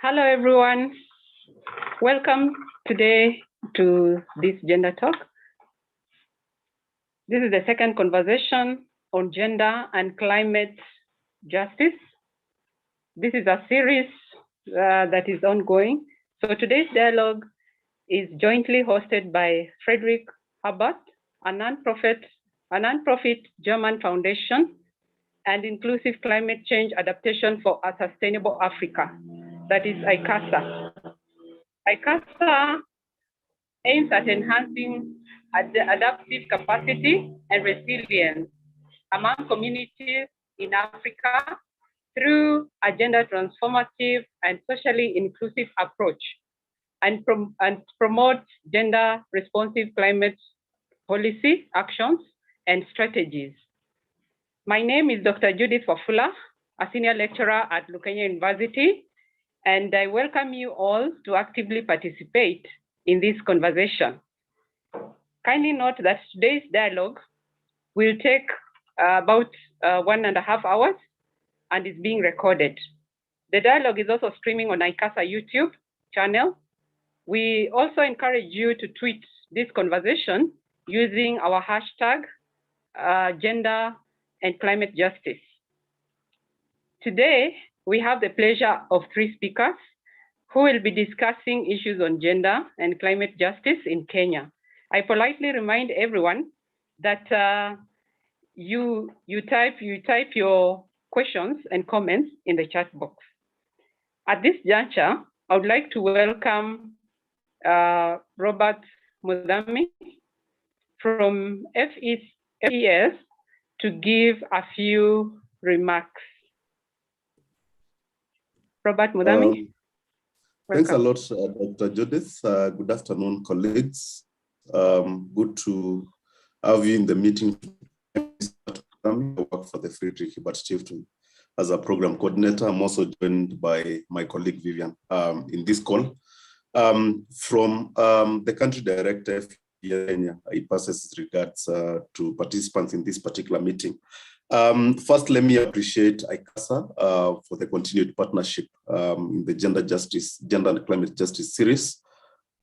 Hello, everyone. Welcome today to this gender talk. This is the second conversation on gender and climate justice. This is a series that is ongoing. So today's dialogue is jointly hosted by Frederick Herbert, a non-profit German foundation, and Inclusive Climate Change Adaptation for a Sustainable Africa, that is ICASA. ICASA aims at enhancing adaptive capacity and resilience among communities in Africa through a gender transformative and socially inclusive approach, and promote gender responsive climate policy actions and strategies. My name is Dr. Judith Wafula, a senior lecturer at Lukenya University, and I welcome you all to actively participate in this conversation. Kindly note that today's dialogue will take about 1.5 hours and is being recorded. The dialogue is also streaming on ICASA YouTube channel. We also encourage you to tweet this conversation using our hashtag gender and climate justice. Today, we have the pleasure of 3 speakers who will be discussing issues on gender and climate justice in Kenya. I politely remind everyone that you type your questions and comments in the chat box. At this juncture, I would like to welcome Robert Mudami from FES to give a few remarks. Robert Mudami. Thanks a lot, Dr. Judith. Good afternoon, colleagues. Good to have you in the meeting. I work for the Frederick Herbert Institute as a program coordinator. I'm also joined by my colleague Vivian in this call. From the country director, Kenya, he passes regards to participants in this particular meeting. First, let me appreciate ICASA for the continued partnership in the gender and climate justice series.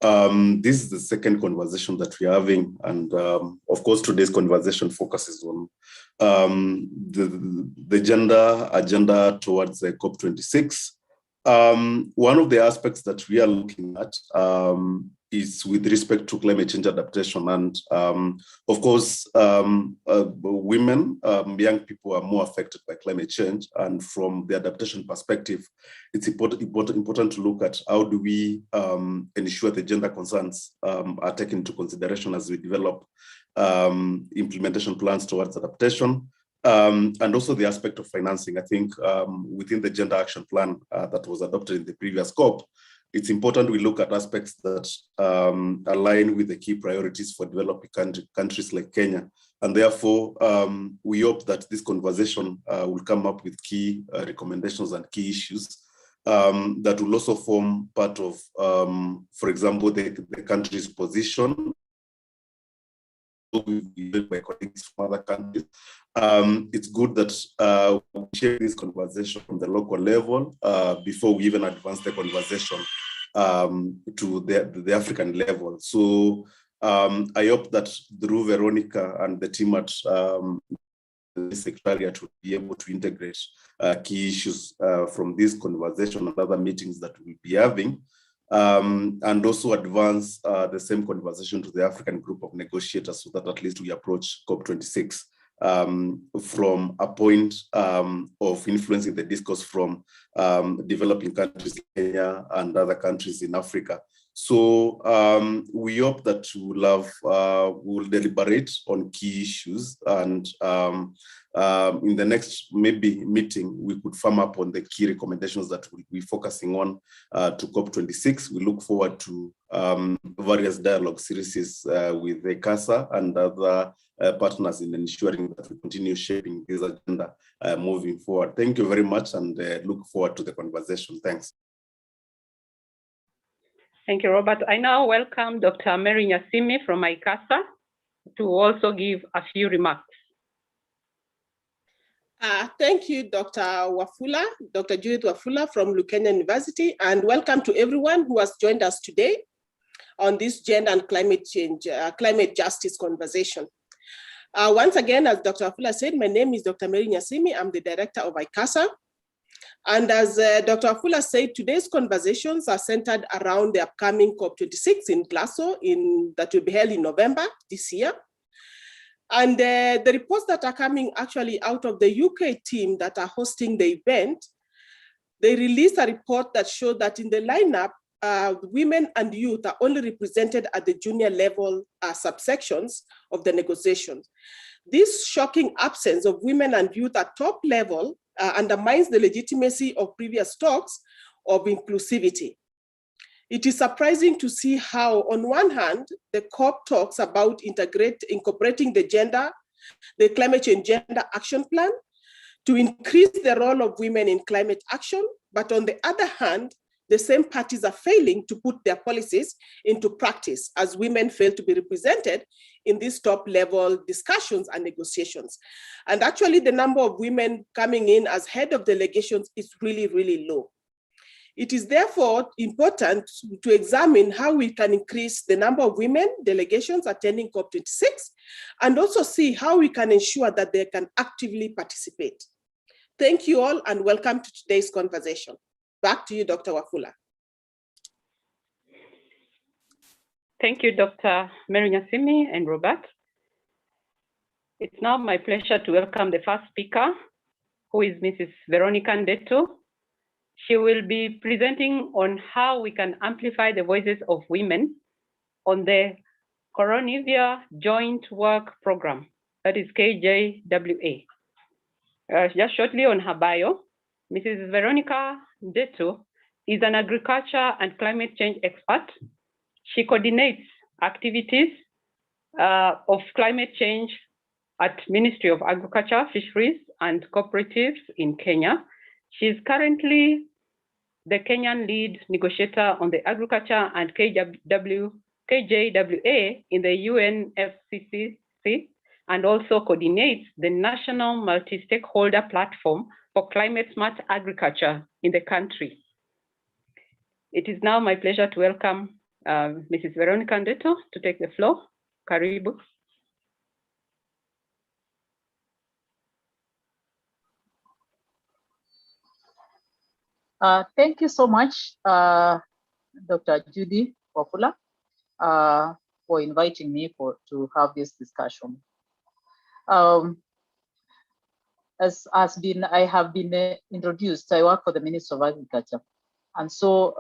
This is the second conversation that we're having, and of course, today's conversation focuses on the gender agenda towards the COP26. One of the aspects that we are looking at is with respect to climate change adaptation. And of course, women, young people are more affected by climate change. And from the adaptation perspective, it's important to look at how do we ensure the gender concerns are taken into consideration as we develop implementation plans towards adaptation. And also the aspect of financing. I think within the gender action plan that was adopted in the previous COP, it's important we look at aspects that align with the key priorities for developing countries like Kenya. And therefore, we hope that this conversation will come up with key recommendations and key issues that will also form part of, for example, the country's position by colleagues from other countries. It's good that we share this conversation from the local level before we even advance the conversation to the African level. So I hope that through Veronica and the team at the Secretariat will be able to integrate key issues from this conversation and other meetings that we'll be having. And also advance the same conversation to the African group of negotiators so that at least we approach COP26 from a point of influencing the discourse from developing countries, Kenya and other countries in Africa. So we hope that we'll deliberate on key issues, and in the next maybe meeting, we could firm up on the key recommendations that we'll be focusing on to COP26. We look forward to various dialogue series with the ICASA and other partners in ensuring that we continue shaping this agenda moving forward. Thank you very much, and look forward to the conversation. Thanks. Thank you, Robert. I now welcome Dr. Mary Nyasimi from ICASA to also give a few remarks. Thank you, Dr. Wafula, Dr. Judith Wafula from Lukenya University, and welcome to everyone who has joined us today on this gender and climate change, climate justice conversation. Once again, as Dr. Wafula said, my name is Dr. Mary Nyasimi. I'm the director of ICASA. And as Dr. Wafula said, today's conversations are centered around the upcoming COP26 in Glasgow that will be held in November this year. And the reports that are coming actually out of the UK team that are hosting the event, they released a report that showed that in the lineup, women and youth are only represented at the junior level subsections of the negotiations. This shocking absence of women and youth at top level undermines the legitimacy of previous talks of inclusivity. It is surprising to see how, on one hand, the COP talks about incorporating the climate change gender action plan to increase the role of women in climate action, but on the other hand, the same parties are failing to put their policies into practice as women fail to be represented in these top level discussions and negotiations. And actually the number of women coming in as head of delegations is really, really low. It is therefore important to examine how we can increase the number of women delegations attending COP26 and also see how we can ensure that they can actively participate. Thank you all and welcome to today's conversation. Back to you, Dr. Wafula. Thank you, Dr. Mary Nyasimi and Robert. It's now my pleasure to welcome the first speaker, who is Mrs. Veronica Ndeto. She will be presenting on how we can amplify the voices of women on the Coronivia Joint Work Program, that is KJWA. Just shortly on her bio, Mrs. Veronica Ndeto is an agriculture and climate change expert. She coordinates activities of climate change at Ministry of Agriculture, Fisheries and Cooperatives in Kenya. She is currently the Kenyan lead negotiator on the agriculture and KJWA in the UNFCCC, and also coordinates the National Multi-Stakeholder Platform for Climate Smart Agriculture in the country. It is now my pleasure to welcome Mrs. Veronica Ndeto to take the floor. Karibu. Thank you so much, Dr. Judy Wafula, for inviting me to have this discussion. As I have been introduced, I work for the Ministry of Agriculture. And so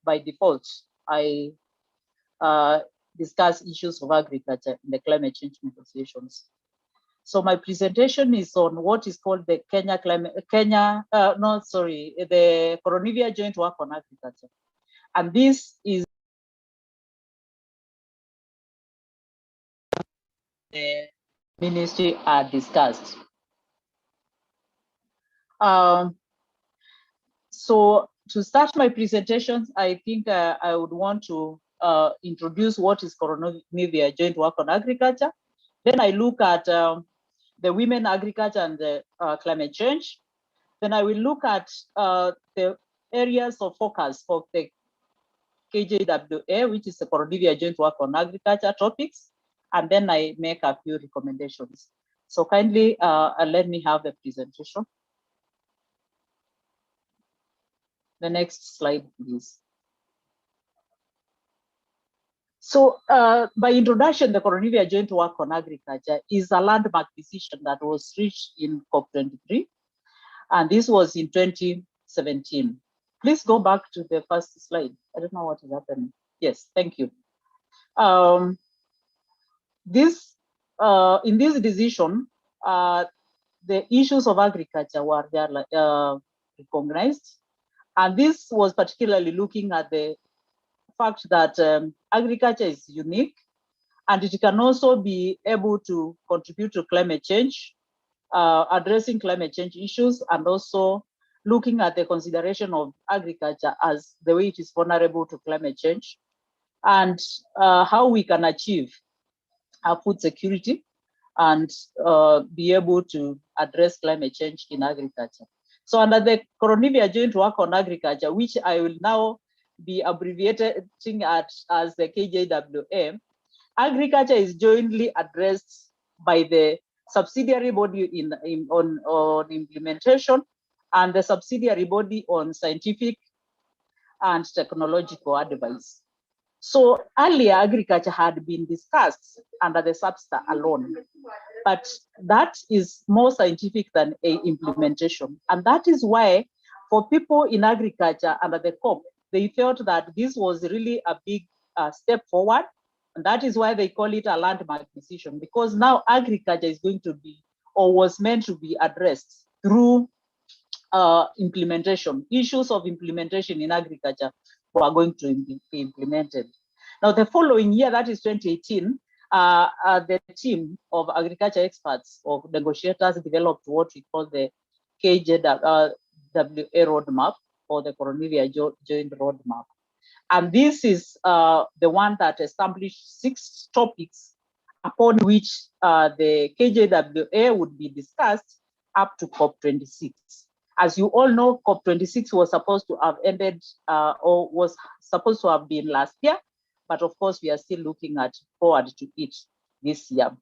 by default, I discuss issues of agriculture in the climate change negotiations. So my presentation is on what is called the the Coronivia Joint Work on Agriculture. And this is the ministry are discussed. So to start my presentations, I think I would want to introduce what is Coronivia Joint Work on Agriculture. Then I look at the women agriculture and the climate change. Then I will look at the areas of focus for the KJWA, which is the Coronivia Joint Work on Agriculture topics. And then I make a few recommendations. So kindly let me have the presentation. The next slide, please. So by introduction, the Coronivia Joint Work on Agriculture is a landmark decision that was reached in COP23. And this was in 2017. Please go back to the first slide. I don't know what is happening. Yes, thank you. In this decision, the issues of agriculture were there, recognized. And this was particularly looking at the fact that agriculture is unique and it can also be able to contribute to climate change, addressing climate change issues, and also looking at the consideration of agriculture as the way it is vulnerable to climate change, and how we can achieve food security and be able to address climate change in agriculture. So under the Coronivia Joint Work on Agriculture, which I will now be abbreviating as the KJWA, agriculture is jointly addressed by the subsidiary body on implementation and the subsidiary body on scientific and technological advice. So earlier, agriculture had been discussed under the SAPSTA alone, but that is more scientific than a implementation. And that is why for people in agriculture under the COP, they felt that this was really a big step forward. And that is why they call it a landmark decision, because now agriculture is going to be, or was meant to be addressed through implementation. Issues of implementation in agriculture were going to be implemented. Now, the following year, that is 2018, the team of agriculture experts or negotiators developed what we call the KJWA roadmap, or the Coronivia Joint Roadmap. And this is the one that established 6 topics upon which the KJWA would be discussed up to COP26. As you all know, COP26 was supposed to have ended or was supposed to have been last year, but of course we are still looking forward to it this year.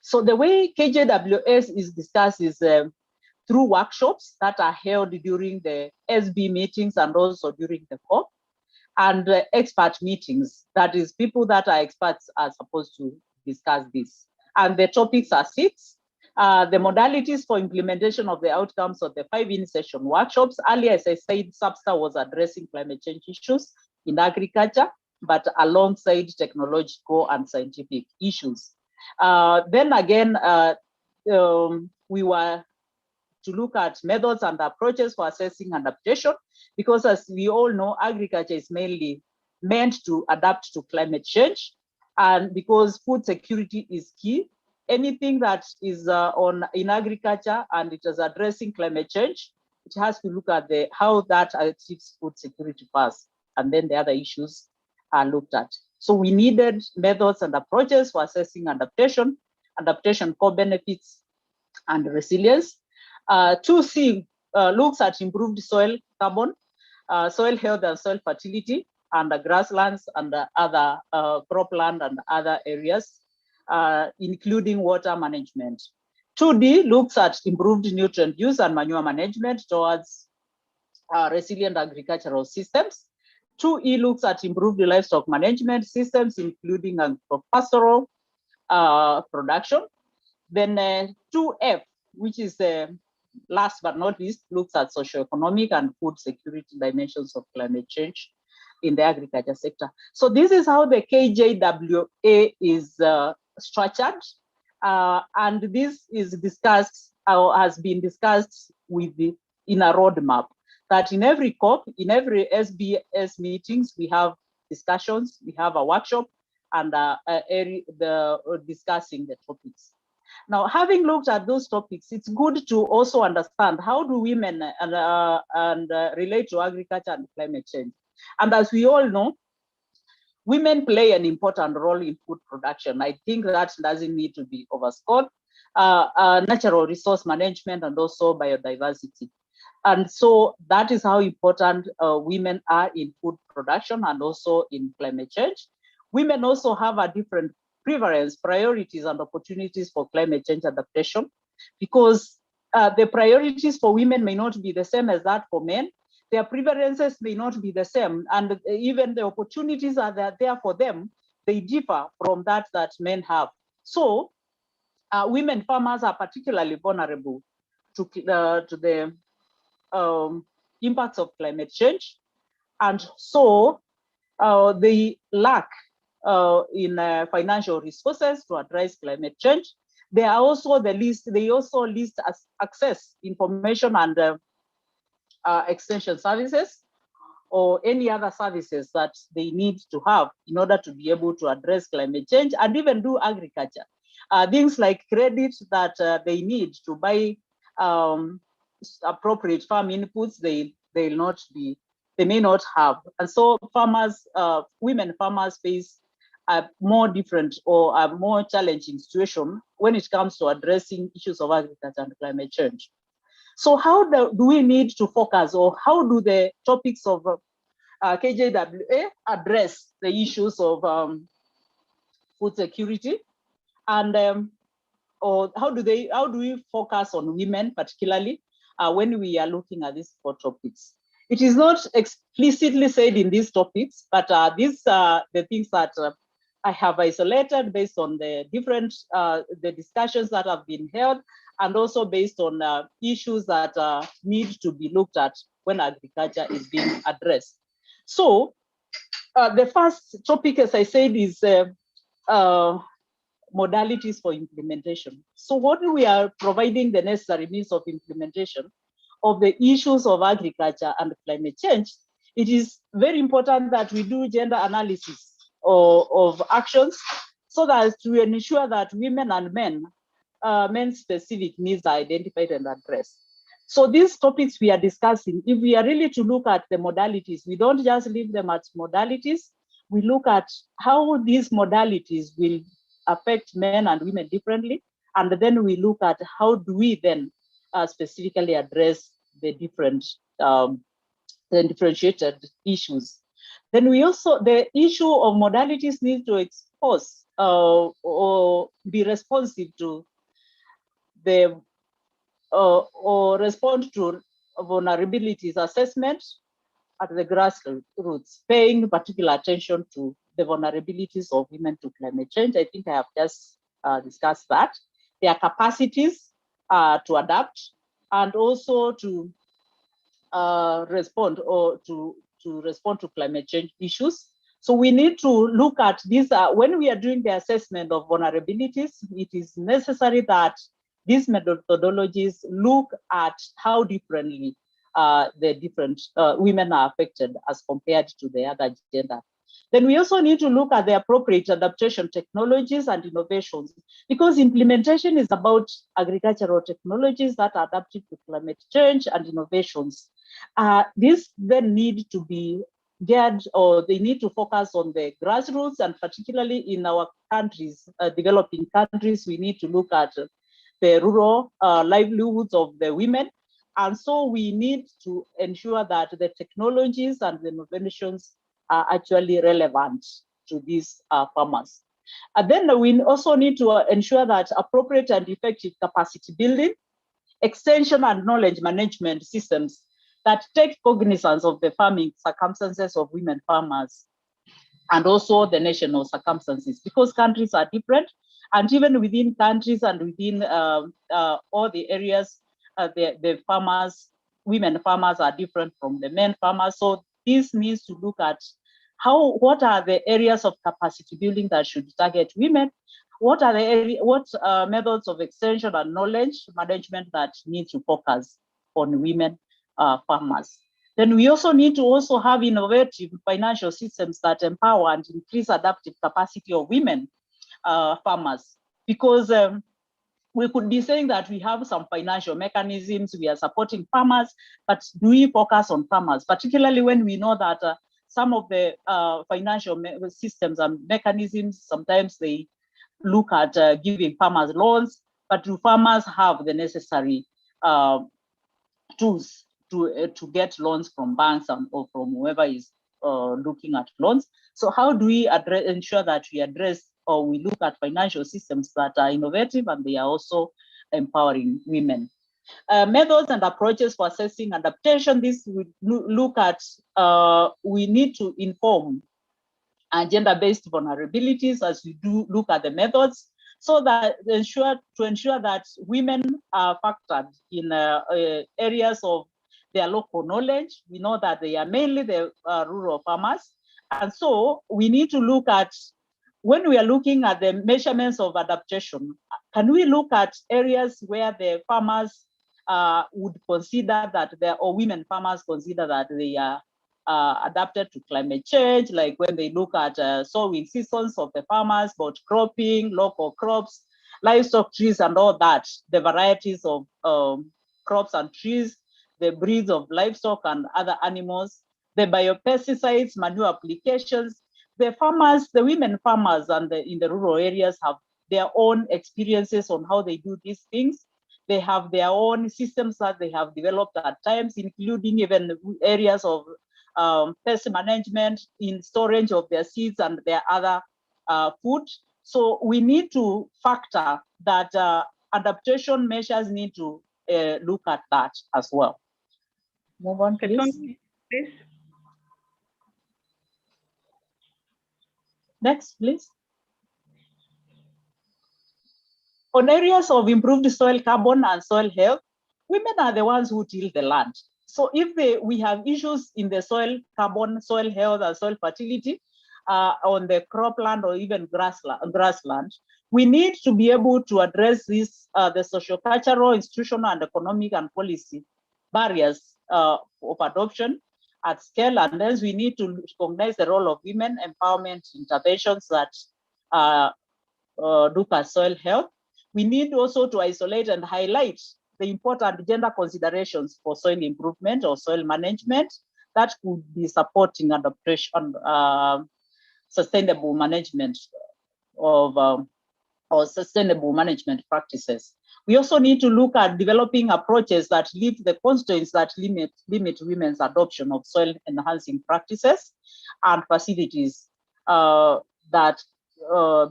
So the way KJWS is discussed is through workshops that are held during the SB meetings and also during the COP, and expert meetings, that is people that are experts are supposed to discuss this. And the topics are 6. The modalities for implementation of the outcomes of the 5 in-session workshops. Earlier, as I said, SAPSTA was addressing climate change issues in agriculture, but alongside technological and scientific issues. Then again, we were to look at methods and approaches for assessing adaptation, because as we all know, agriculture is mainly meant to adapt to climate change. And because food security is key, anything that is in agriculture and it is addressing climate change, it has to look at how that achieves food security first, and then the other issues are looked at. So we needed methods and approaches for assessing adaptation, core benefits, and resilience. 2C looks at improved soil carbon, soil health and soil fertility, and the grasslands and the other cropland and other areas, including water management. 2D looks at improved nutrient use and manure management towards resilient agricultural systems. 2E looks at improved livestock management systems, including agro-pastoral production. Then 2F, which is last but not least, looks at socioeconomic and food security dimensions of climate change in the agriculture sector. So this is how the KJWA is structured, and this is discussed or has been discussed in a roadmap. That in every COP, in every SBS meetings, we have discussions, we have a workshop, and discussing the topics. Now, having looked at those topics, it's good to also understand how do women relate to agriculture and climate change. And as we all know, women play an important role in food production. I think that doesn't need to be overscored. Natural resource management and also biodiversity. And so that is how important women are in food production and also in climate change. Women also have a different preference, priorities, and opportunities for climate change adaptation, because the priorities for women may not be the same as that for men. Their preferences may not be the same, and even the opportunities are there for them, they differ from that men have. So women farmers are particularly vulnerable to the impacts of climate change, and so they lack in financial resources to address climate change. They are also they also list as access information and extension services or any other services that they need to have in order to be able to address climate change and even do agriculture. Things like credit that they need to buy appropriate farm inputs, they may not have. And so farmers, women farmers face a more different or a more challenging situation when it comes to addressing issues of agriculture and climate change. So how do we need to focus, or how do the topics of KJWA address the issues of food security, and or how do we focus on women particularly when we are looking at these 4 topics? It is not explicitly said in these topics, but these are the things that I have isolated based on the different the discussions that have been held, and also based on issues that need to be looked at when agriculture is being addressed. So the first topic, as I said, is modalities for implementation. So what we are providing the necessary means of implementation of the issues of agriculture and climate change. It is very important that we do gender analysis of actions so that to ensure that women and men's specific needs are identified and addressed. So these topics we are discussing, if we are really to look at the modalities, we don't just leave them as modalities, we look at how these modalities will affect men and women differently, and then we look at how do we then specifically address the different the differentiated issues. Then we also, the issue of modalities need to expose or be responsive to the or respond to vulnerabilities assessment at the grassroots, paying particular attention to the vulnerabilities of women to climate change. I think I have just discussed that. Their capacities to adapt and also to respond to climate change issues. So we need to look at these. When we are doing the assessment of vulnerabilities, it is necessary that these methodologies look at how differently the different women are affected as compared to the other gender. Then we also need to look at the appropriate adaptation technologies and innovations, because implementation is about agricultural technologies that are adapted to climate change and innovations. These then need to be geared, or they need to focus on the grassroots, and particularly in our countries, developing countries, we need to look at the rural livelihoods of the women. And so we need to ensure that the technologies and the innovations are actually relevant to these farmers. And then we also need to ensure that appropriate and effective capacity building, extension and knowledge management systems that take cognizance of the farming circumstances of women farmers and also the national circumstances, because countries are different, and even within countries and within all the areas, the farmers, women farmers are different from the men farmers. So this needs to look at what are the areas of capacity building that should target women? What are the methods of extension and knowledge management that need to focus on women farmers? Then we also need to also have innovative financial systems that empower and increase adaptive capacity of women farmers, because we could be saying that we have some financial mechanisms, we are supporting farmers, but do we focus on farmers, particularly when we know that some of the financial systems and mechanisms, sometimes they look at giving farmers loans, but do farmers have the necessary tools to get loans from banks or from whoever is looking at loans? So how do we ensure that we address or we look at financial systems that are innovative and they are also empowering women? Methods and approaches for assessing adaptation. This we look at, we need to inform gender-based vulnerabilities as we do look at the methods, so that to ensure that women are factored in areas of their local knowledge. We know that they are mainly the rural farmers. And so we need to look at, when we are looking at the measurements of adaptation, can we look at areas where the farmers would consider that or women farmers consider that they are adapted to climate change, like when they look at sowing seasons of the farmers, about cropping, local crops, livestock trees and all that, the varieties of crops and trees, the breeds of livestock and other animals, the biopesticides, manure applications, the farmers, the women farmers and in the rural areas have their own experiences on how they do these things. They have their own systems that they have developed at times, including even areas of pest management, in storage of their seeds and their other food. So we need to factor that adaptation measures need to look at that as well. Move on, please. Next, please. On areas of improved soil carbon and soil health, women are the ones who till the land. So if we have issues in the soil carbon, soil health, and soil fertility on the cropland or even grassland, we need to be able to address this, the socio-cultural, institutional, and economic and policy barriers of adoption at scale. And then we need to recognize the role of women empowerment interventions that look at soil health. We need also to isolate and highlight the important gender considerations for soil improvement or soil management that could be supporting adaptation, sustainable management of or sustainable management practices. We also need to look at developing approaches that lift the constraints that limit women's adoption of soil enhancing practices and facilities that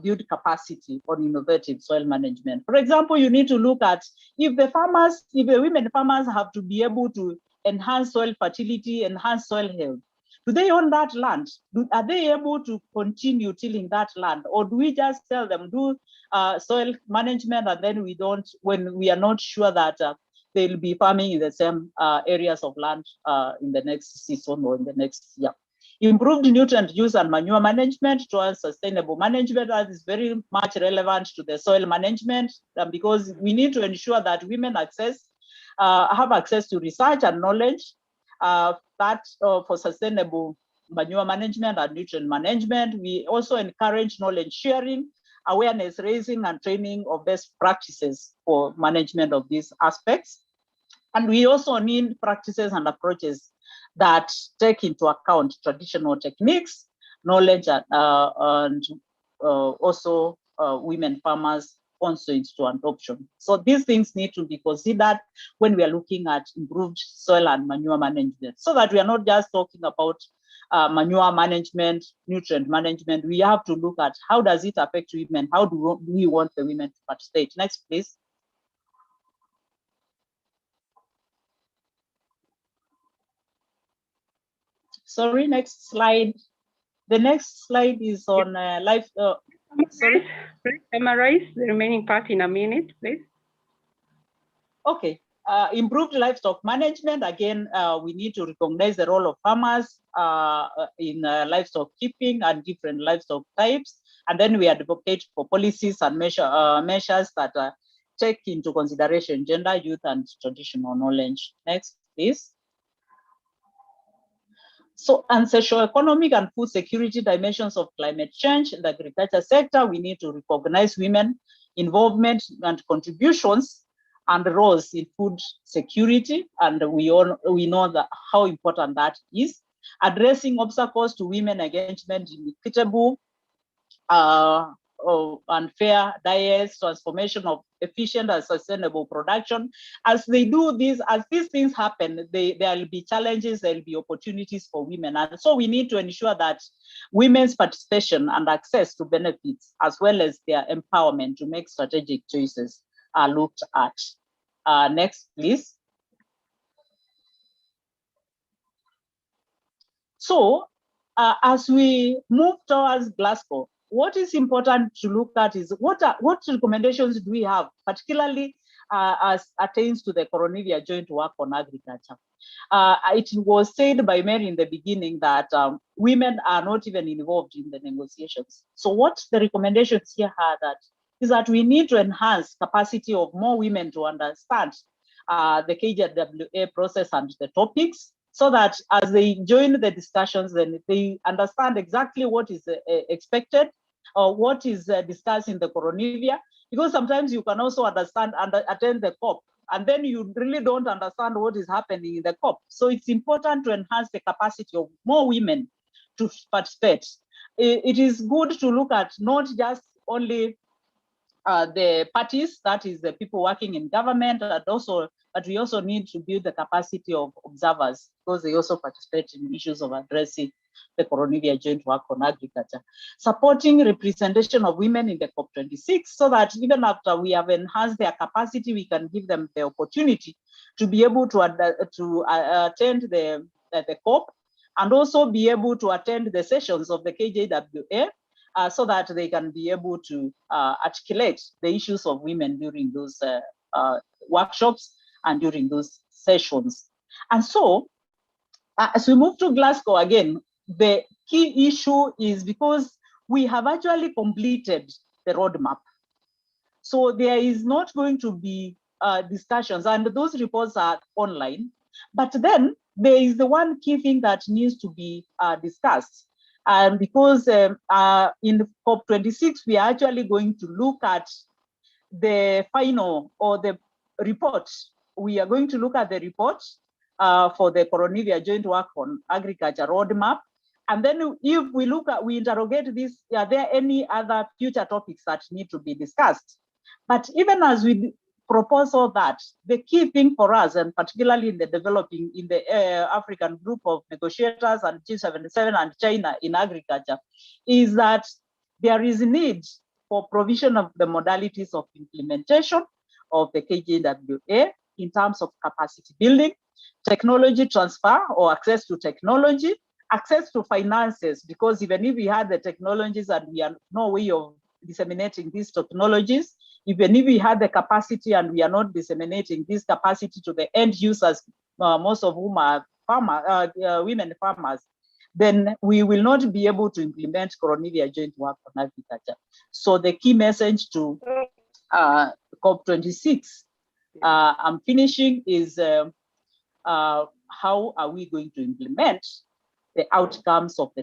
build capacity on innovative soil management. For example, you need to look at if the women farmers have to be able to enhance soil fertility, enhance soil health, do they own that land? Are they able to continue tilling that land? Or do we just tell them do soil management and then we don't, when we are not sure that they'll be farming in the same areas of land in the next season or in the next year? Improved nutrient use and manure management towards sustainable management, that is very much relevant to the soil management because we need to ensure that women have access to research and knowledge for sustainable manure management and nutrient management. We also encourage knowledge sharing, awareness raising, and training of best practices for management of these aspects. And we also need practices and approaches that take into account traditional techniques, knowledge, and also women farmers also into adoption. So these things need to be considered when we are looking at improved soil and manure management, so that we are not just talking about manure management, nutrient management. We have to look at how does it affect women? How do we want the women to participate? Next, please. Sorry, next slide. The next slide is on life. Sorry. Please summarize the remaining part in a minute, please. Okay. Improved livestock management. Again, we need to recognize the role of farmers in livestock keeping and different livestock types. And then we advocate for policies and measures that take into consideration gender, youth, and traditional knowledge. Next, please. So, and socio-economic and food security dimensions of climate change in the agriculture sector, we need to recognize women involvement and contributions and roles in food security, and we know that how important that is. Addressing obstacles to women engagement in equitable and fair diets, transformation of efficient and sustainable production. As they do this, as these things happen, there will be challenges, there will be opportunities for women. And so we need to ensure that women's participation and access to benefits, as well as their empowerment to make strategic choices, are looked at. Next, please. So as we move towards Glasgow, what is important to look at is what recommendations do we have, particularly as pertains to the Coronivia Joint Work on Agriculture. It was said by Mary in the beginning that women are not even involved in the negotiations. So what the recommendations here are is that we need to enhance capacity of more women to understand the KJWA process and the topics, so that as they join the discussions, then they understand exactly what is expected or what is discussed in the Coronivia, because sometimes you can also understand and attend the COP, and then you really don't understand what is happening in the COP. So it's important to enhance the capacity of more women to participate it is good to look at not just only the parties, that is the people working in government, but we also need to build the capacity of observers, because they also participate in issues of addressing the Coronivia Joint Work on Agriculture. Supporting representation of women in the COP26, so that even after we have enhanced their capacity, we can give them the opportunity to be able to attend the COP, and also be able to attend the sessions of the KJWA, so that they can be able to articulate the issues of women during those workshops and during those sessions. And so, as we move to Glasgow again, the key issue is because we have actually completed the roadmap. So there is not going to be discussions, and those reports are online. But then there is the one key thing that needs to be discussed. Because in COP26, we are actually going to look at the final or the report. We are going to look at the report for the Coronivia Joint Work on Agriculture Roadmap. And then if we interrogate this, are there any other future topics that need to be discussed? But even as we propose all that, the key thing for us, and particularly in the African group of negotiators and G77 and China in agriculture, is that there is a need for provision of the modalities of implementation of the KJWA in terms of capacity building, technology transfer or access to technology, access to finances, because even if we had the technologies and we have no way of disseminating these technologies, even if we had the capacity and we are not disseminating this capacity to the end users, most of whom are women farmers, then we will not be able to implement Coronivia Joint Work on Agriculture. So the key message to COP26, I'm finishing, is how are we going to implement the outcomes of the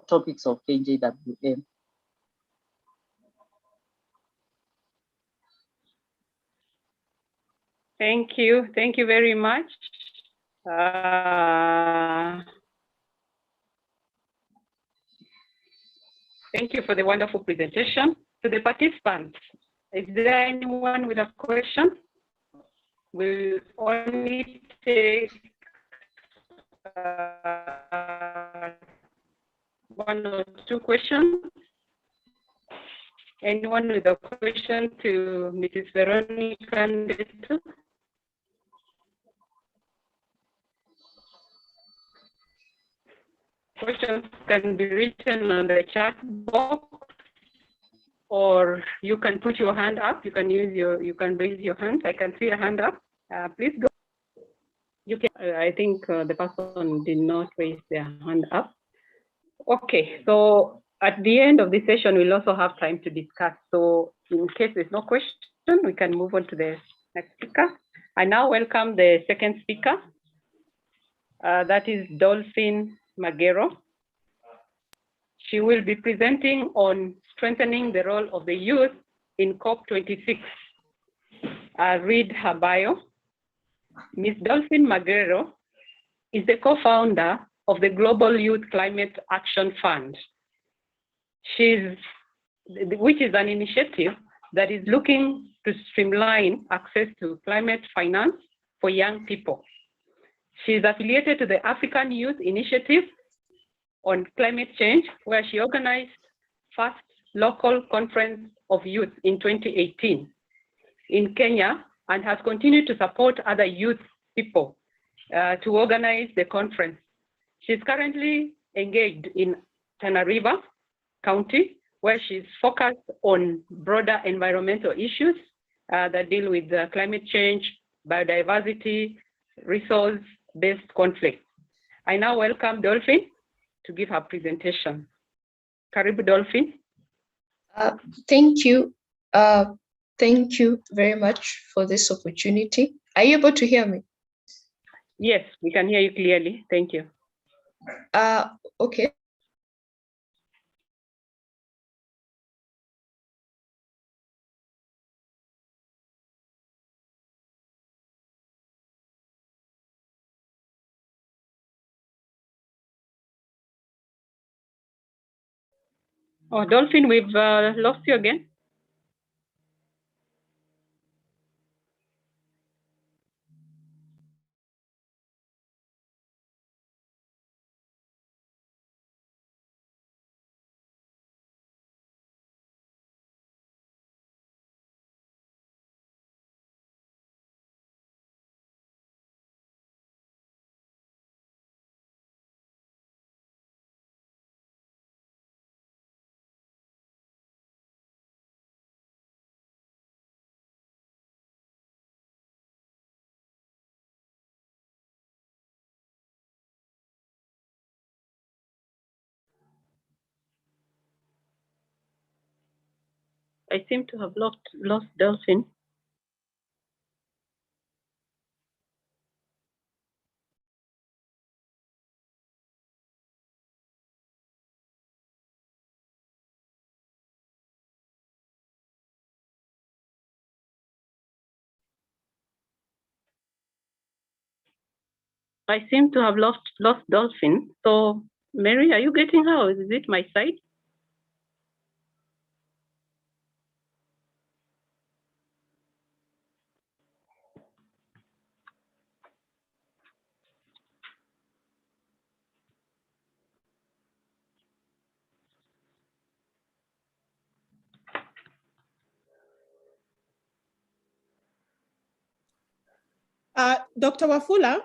topics of KJWA. Thank you very much. Thank you for the wonderful presentation. To the participants, is there anyone with a question? We'll only take one or two questions. Anyone with a question to Mrs. Veronica Ndetu? Questions can be written on the chat box, or you can put your hand up. You can raise your hand. I can see a hand up. Please go. You can. I think the person did not raise their hand up. Okay, so at the end of this session, we'll also have time to discuss. So in case there's no question, we can move on to the next speaker. I now welcome the second speaker. That is Dolphin Magero. She will be presenting on strengthening the role of the youth in COP26. I'll read her bio. Ms. Dolphin Magero is the co-founder of the Global Youth Climate Action Fund, which is an initiative that is looking to streamline access to climate finance for young people. She is affiliated to the African Youth Initiative on Climate Change, where she organized first local conference of youth in 2018 in Kenya, and has continued to support other youth people to organize the conference. She's currently engaged in Tana River County, where she's focused on broader environmental issues that deal with climate change, biodiversity, resource-based conflict. I now welcome Dolphin to give her presentation. Karibu, Dolphin. Thank you. Thank you very much for this opportunity. Are you able to hear me? Yes, we can hear you clearly. Thank you. Okay. Oh, Dolphin, we've lost you again. I seem to have lost Dolphin. I seem to have lost Dolphin. So, Mary, are you getting her? Or is it my side? Dr. Wafula?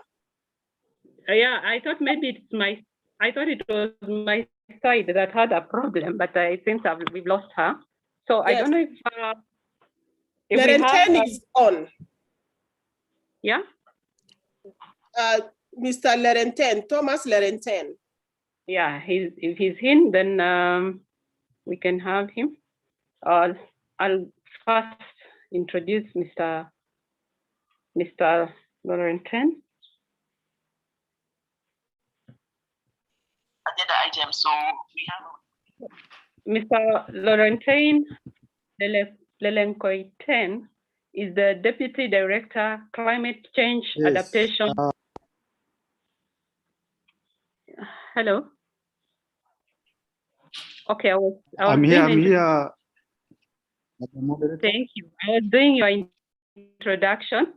Yeah, I thought maybe it's I thought it was my side that had a problem, but it seems we've lost her. So I don't know if we have. Lerenten is on. Yeah. Mr. Lerenten, Thomas Lerenten. Yeah, if he's in, then we can have him. I'll first introduce Mr. Lerenten. Agenda item. So we have Mr. Laurentine Lelenkoiten is the Deputy Director, Climate Change Adaptation. Hello. Okay, I'm here. Thank you. I was doing your introduction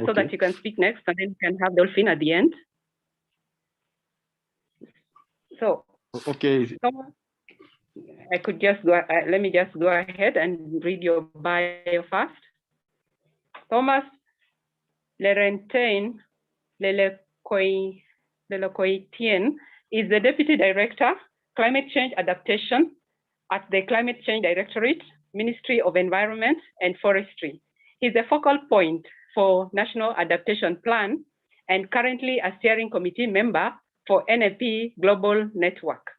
so that you can speak next, and then you can have Dolphin at the end. So, okay. Thomas, I could just go. Let me just go ahead and read your bio first. Thomas Lerentine Lelekoitien is the Deputy Director, Climate Change Adaptation at the Climate Change Directorate, Ministry of Environment and Forestry. He's the focal point for National Adaptation Plan and currently a steering committee member for NAP Global Network.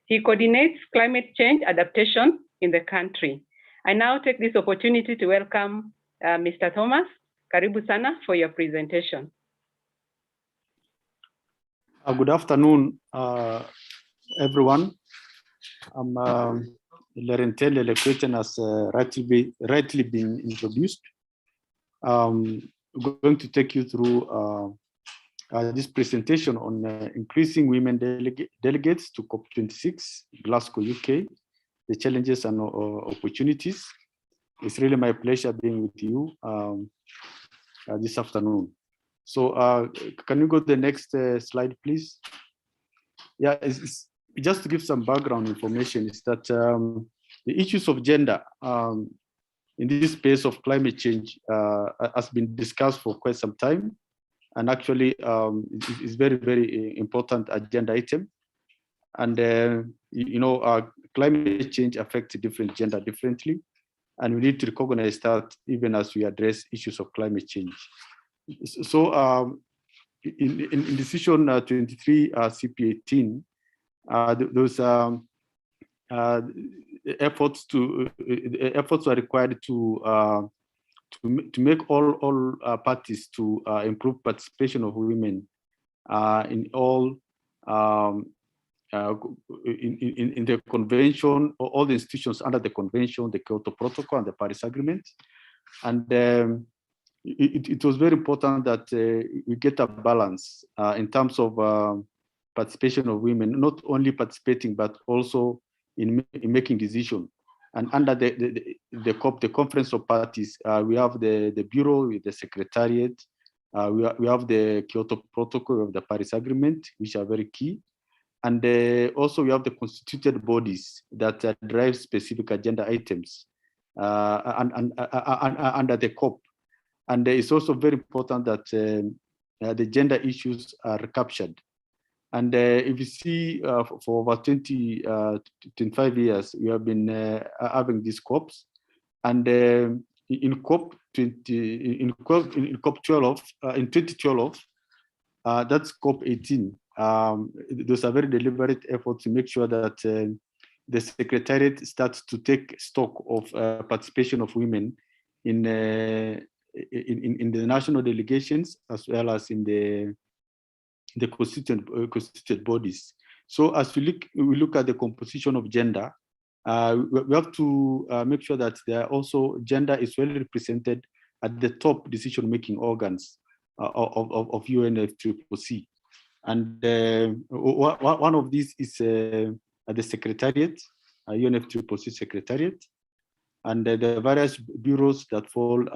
He coordinates climate change adaptation in the country. I now take this opportunity to welcome Mr. Thomas. Karibu sana for your presentation. Good afternoon, everyone. I'm Lerenten Lelekoiten, as rightly been introduced. I'm going to take you through this presentation on increasing women delegates to COP26, Glasgow, UK, the challenges and opportunities. It's really my pleasure being with you this afternoon. So can you go to the next slide, please? Yeah, it's just to give some background information, is that the issues of gender in this space of climate change has been discussed for quite some time, and actually it's very, very important agenda item. And climate change affects different gender differently, and we need to recognize that even as we address issues of climate change. So in decision 23 CP18, those efforts are required to make all parties to improve participation of women in all in the convention, or all the institutions under the convention, the Kyoto Protocol, and the Paris Agreement. And it was very important that we get a balance in terms of participation of women, not only participating, but also in making decisions. And under the COP, the Conference of Parties, we have the Bureau with the Secretariat. We have the Kyoto Protocol of the Paris Agreement, which are very key. And also we have the constituted bodies that drive specific agenda items under the COP. And it's also very important that the gender issues are captured. And if you see for over 25 years, we have been having these COPs. And in COP 12, in 2012, that's COP 18. There's a very deliberate effort to make sure that the Secretariat starts to take stock of participation of women in the national delegations as well as in the constituted bodies. So as we look at the composition of gender, we have to make sure that gender is well represented at the top decision-making organs of UNFCCC. And one of these is the Secretariat, UNFCCC Secretariat, and the various bureaus that fall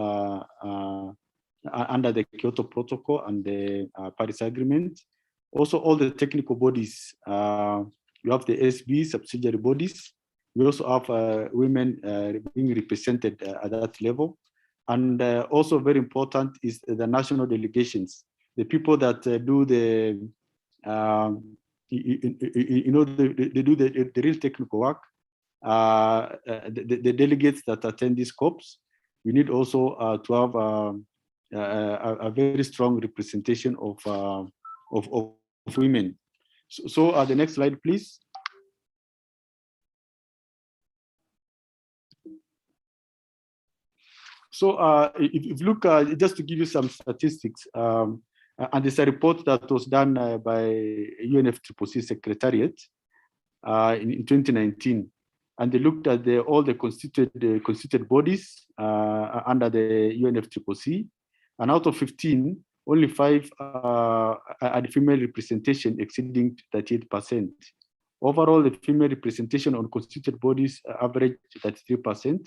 under the Kyoto Protocol and the Paris Agreement. Also, all the technical bodies. We have the SB subsidiary bodies. We also have women being represented at that level. And also very important is the national delegations, the people that do the, they do the real technical work, the delegates that attend these COPs. We need also to have a very strong representation of women. So the next slide, please. So if you look, just to give you some statistics, and it's a report that was done by UNFCCC Secretariat in 2019, and they looked at all the constituted bodies under the UNFCCC, and out of 15, only 5 had female representation exceeding 38%. Overall, the female representation on constituted bodies averaged 33%.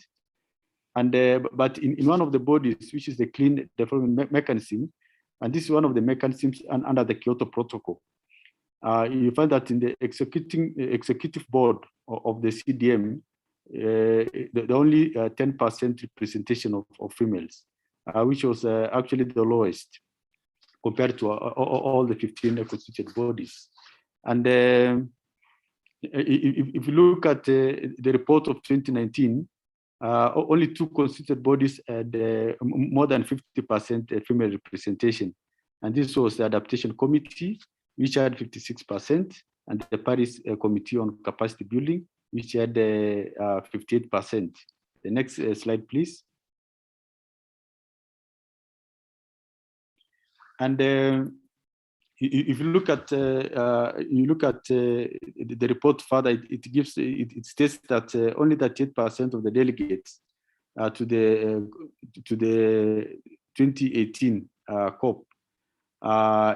And but in one of the bodies, which is the clean development mechanism, and this is one of the mechanisms under the Kyoto Protocol, you find that in the executive board of the CDM, the only 10% representation of females, which was actually the lowest compared to all the 15 constituted bodies. And if you look at the report of 2019, only 2 constituted bodies had more than 50% female representation. And this was the Adaptation Committee, which had 56%, and the Paris Committee on Capacity Building, which had 58%. The next slide, please. And if you look at the report further, it states that only 38% of the delegates to the 2018 COP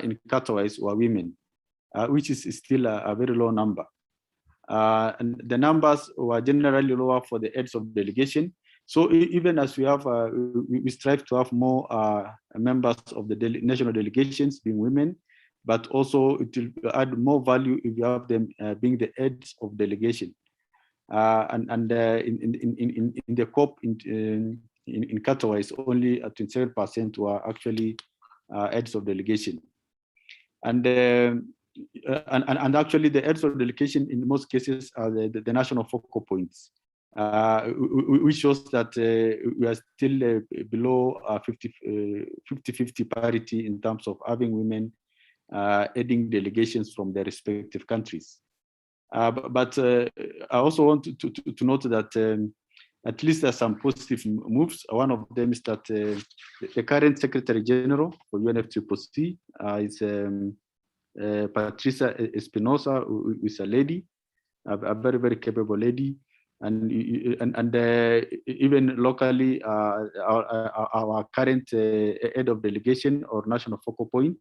in Katowice were women, which is still a very low number. And the numbers were generally lower for the heads of delegation. So even as we have, we strive to have more members of the national delegations being women, but also it will add more value if you have them being the heads of delegation. In the COP in Katowice, only 27% were actually heads of delegation. And actually the heads of delegation in most cases are the national focal points, which shows that we are still below 50-50 parity in terms of having women heading delegations from their respective countries. But I also want to note that at least there's some positive moves. One of them is that the current Secretary General for UNFCCC is Patricia Espinosa, who is a lady, a very, very capable lady. And even locally, our current head of delegation or national focal point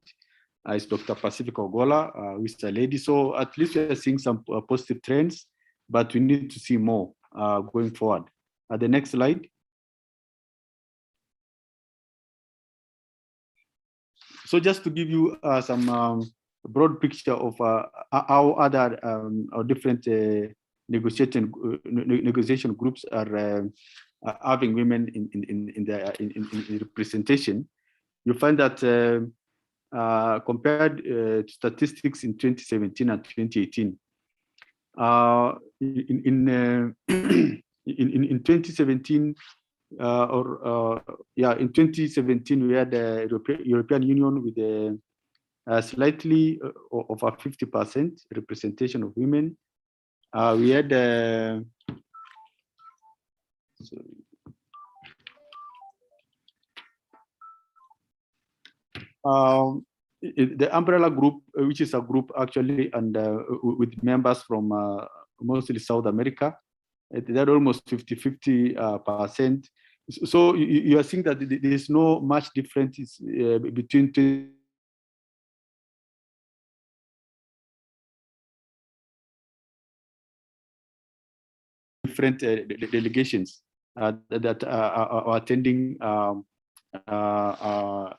is Dr. Pacifica Ogola, who is a lady. So at least we are seeing some positive trends but we need to see more going forward. The next slide. So just to give you some broad picture of how other or different negotiation groups are having women in representation, you find that compared to statistics in 2017 and 2018, in 2017, in 2017 we had the European Union with a slightly over 50% representation of women. We had the umbrella group, which is a group actually, and with members from mostly South America. They're almost 50-50%. So you are seeing that there is no much difference between different delegations that are attending the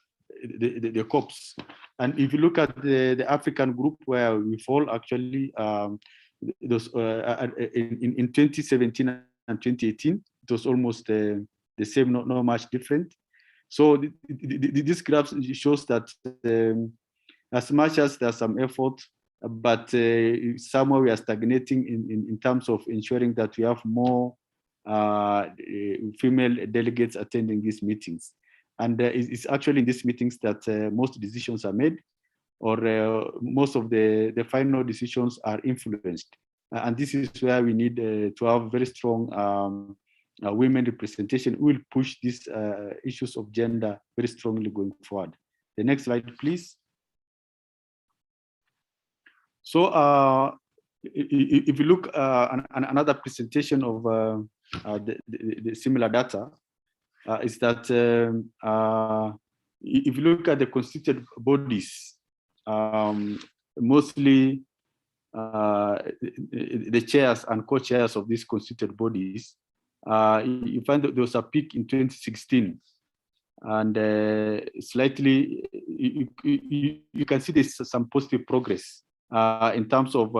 COPs. And if you look at the African group where we fall, actually, those in 2017 and 2018, it was almost the same, not much different. So this graph shows that as much as there's some effort, but somewhere we are stagnating in terms of ensuring that we have more female delegates attending these meetings. And it's actually in these meetings that most decisions are made, or most of the final decisions are influenced. And this is where we need to have very strong women representation. We'll push these issues of gender very strongly going forward. The next slide, please. So if you look at another presentation of the similar data, is that if you look at the constituted bodies, mostly the chairs and co-chairs of these constituted bodies, you find that there was a peak in 2016, and slightly you can see there's some positive progress in terms of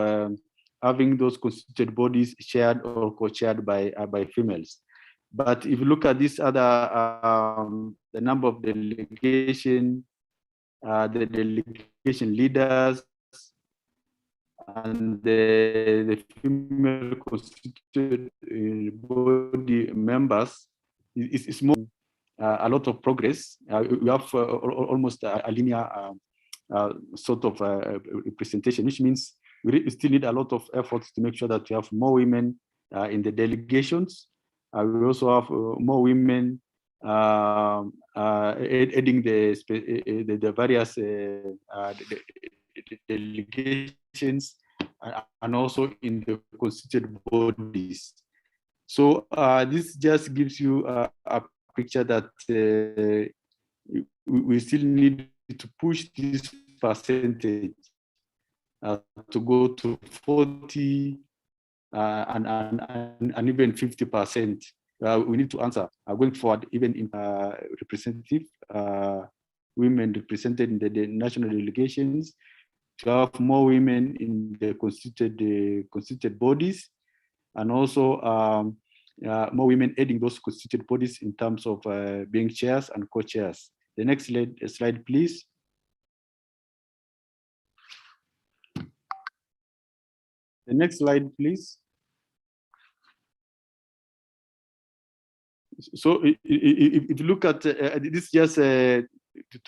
having those constituted bodies chaired or co-chaired by females. But if you look at this other, the number of delegation, the delegation leaders, and the female constituted body members, it's more a lot of progress. We have almost a linear sort of representation, which means we still need a lot of efforts to make sure that we have more women in the delegations. We also have more women aiding the various delegations and also in the constituted bodies. So this just gives you a picture that we still need to push this percentage to go to 40 and even 50%. We need to answer going forward, even in representative women represented in the national delegations, to have more women in the constituted bodies, and also more women aiding those constituted bodies in terms of being chairs and co-chairs. The next slide, please. The next slide, please. So if you look at this, just to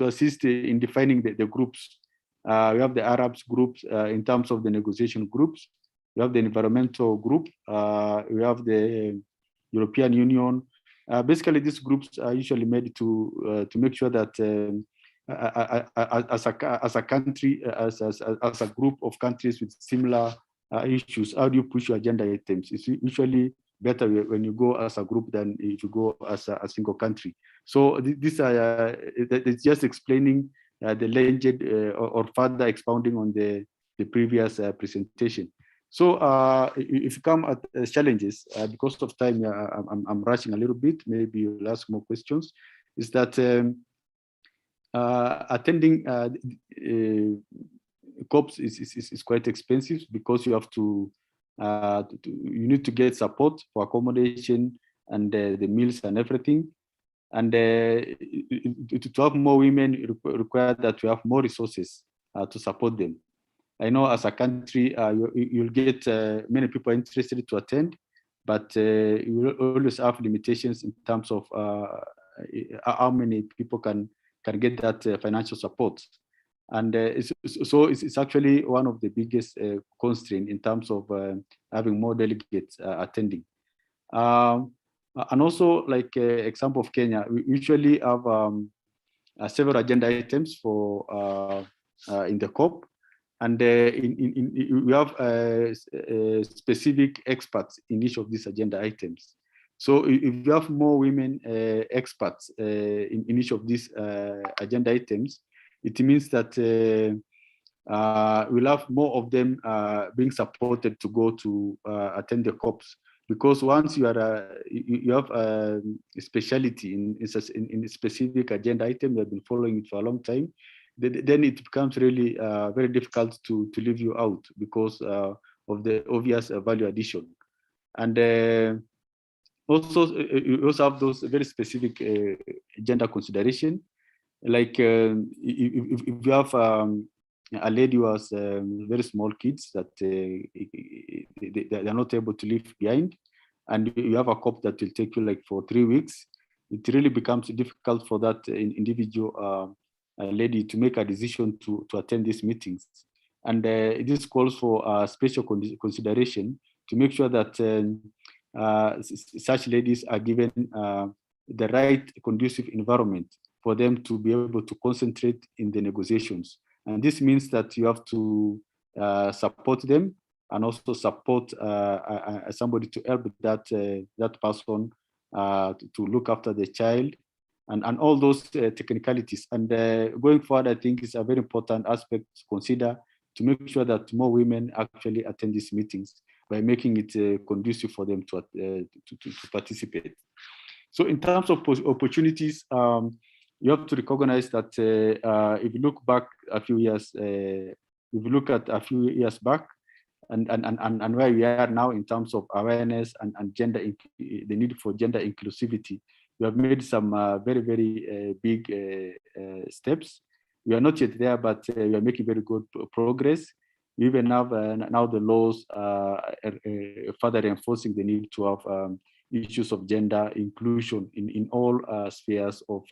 assist in defining the groups, we have the Arabs groups in terms of the negotiation groups. We have the environmental group. We have the European Union. Basically, these groups are usually made to make sure that as a country, as a group of countries with similar issues, how do you push your agenda items? It's usually better when you go as a group than if you go as a single country. So these are it's just explaining the legend or further expounding on the previous presentation. So if you come at challenges, because of time, I'm rushing a little bit, maybe you'll ask more questions, is that attending COPs is quite expensive because you have to, you need to get support for accommodation and the meals and everything. And to have more women require that we have more resources to support them. I know as a country, you'll get many people interested to attend, but you will always have limitations in terms of how many people can get that financial support. And it's actually one of the biggest constraints in terms of having more delegates attending. And also, like example of Kenya, we usually have several agenda items for in the COP, and we have specific experts in each of these agenda items. So if you have more women experts in each of these agenda items, it means that we'll have more of them being supported to go to attend the COPs. Because once you are you have a specialty in a specific agenda item, you have been following it for a long time, then it becomes really very difficult to leave you out because of the obvious value addition. And also, you also have those very specific gender consideration, like if you have a lady who has very small kids that they are not able to leave behind, and you have a COP that will take you like for 3 weeks, it really becomes difficult for that individual lady to make a decision to attend these meetings. And this calls for special consideration to make sure that such ladies are given the right conducive environment for them to be able to concentrate in the negotiations. And this means that you have to support them and also support somebody to help that person to look after the child and all those technicalities. And going forward, I think it's a very important aspect to consider to make sure that more women actually attend these meetings by making it conducive for them to participate. So in terms of opportunities, you have to recognize that if you look back a few years, if you look at a few years back, and where we are now in terms of awareness and the need for gender inclusivity, we have made some very, very big steps. We are not yet there, but we are making very good progress. We even have now the laws further reinforcing the need to have issues of gender inclusion in all spheres of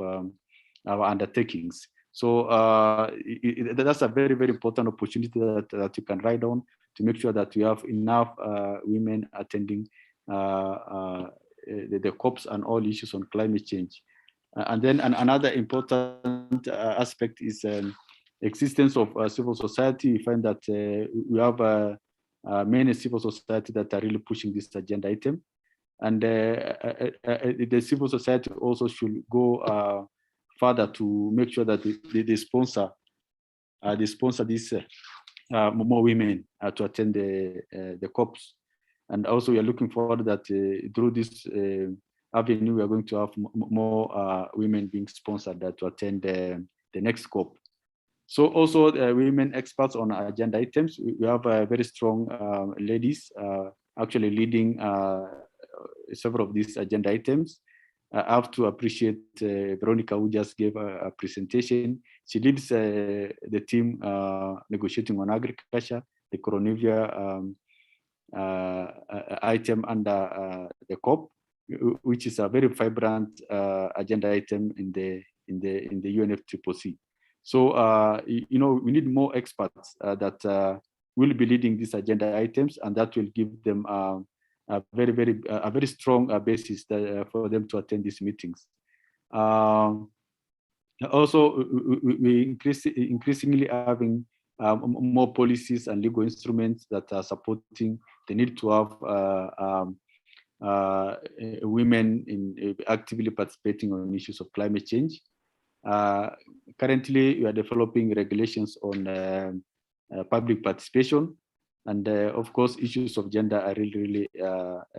our undertakings. So that's a very, very important opportunity that you can ride on to make sure that we have enough women attending the COPs and all issues on climate change. And then another important aspect is existence of civil society. We find that we have many civil society that are really pushing this agenda item. And the civil society also should go further to make sure that they sponsor these more women to attend the COPs. And also we are looking forward that through this avenue, we are going to have more women being sponsored to attend the next COP. So also women experts on agenda items. We have very strong ladies actually leading several of these agenda items. I have to appreciate Veronica, who just gave a presentation. She leads the team negotiating on agriculture, the Coronavia item under the COP, which is a very vibrant agenda item in the UNFCCC. So you know, we need more experts that will be leading these agenda items, and that will give them a very strong basis for them to attend these meetings. Also, we increasingly having more policies and legal instruments that are supporting the need to have women actively participating on issues of climate change. Currently, we are developing regulations on public participation. And of course, issues of gender are really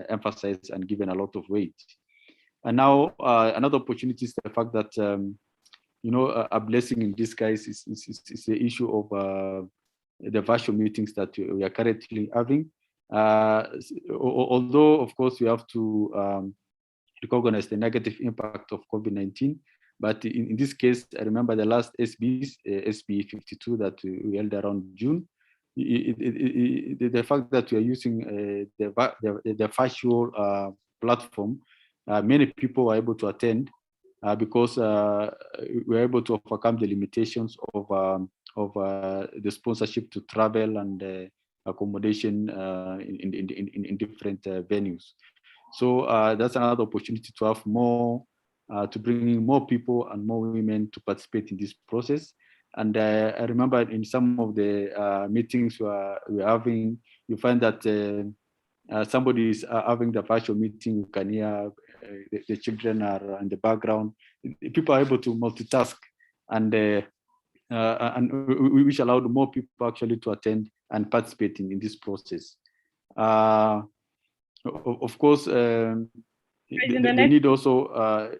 emphasized and given a lot of weight. And now another opportunity is the fact that, a blessing in disguise is the issue of the virtual meetings that we are currently having. Although, of course, we have to recognize the negative impact of COVID-19. But in this case, I remember the last SBs, SB 52 that we held around June. The fact that we are using the virtual platform, many people were able to attend because we were able to overcome the limitations of the sponsorship to travel and accommodation in different venues. So that's another opportunity to have more, to bring in more people and more women to participate in this process. And I remember in some of the meetings we're having, you find that somebody is having the virtual meeting, you can hear the children are in the background. People are able to multitask, and which allowed more people actually to attend and participate in this process. Of course, they need also.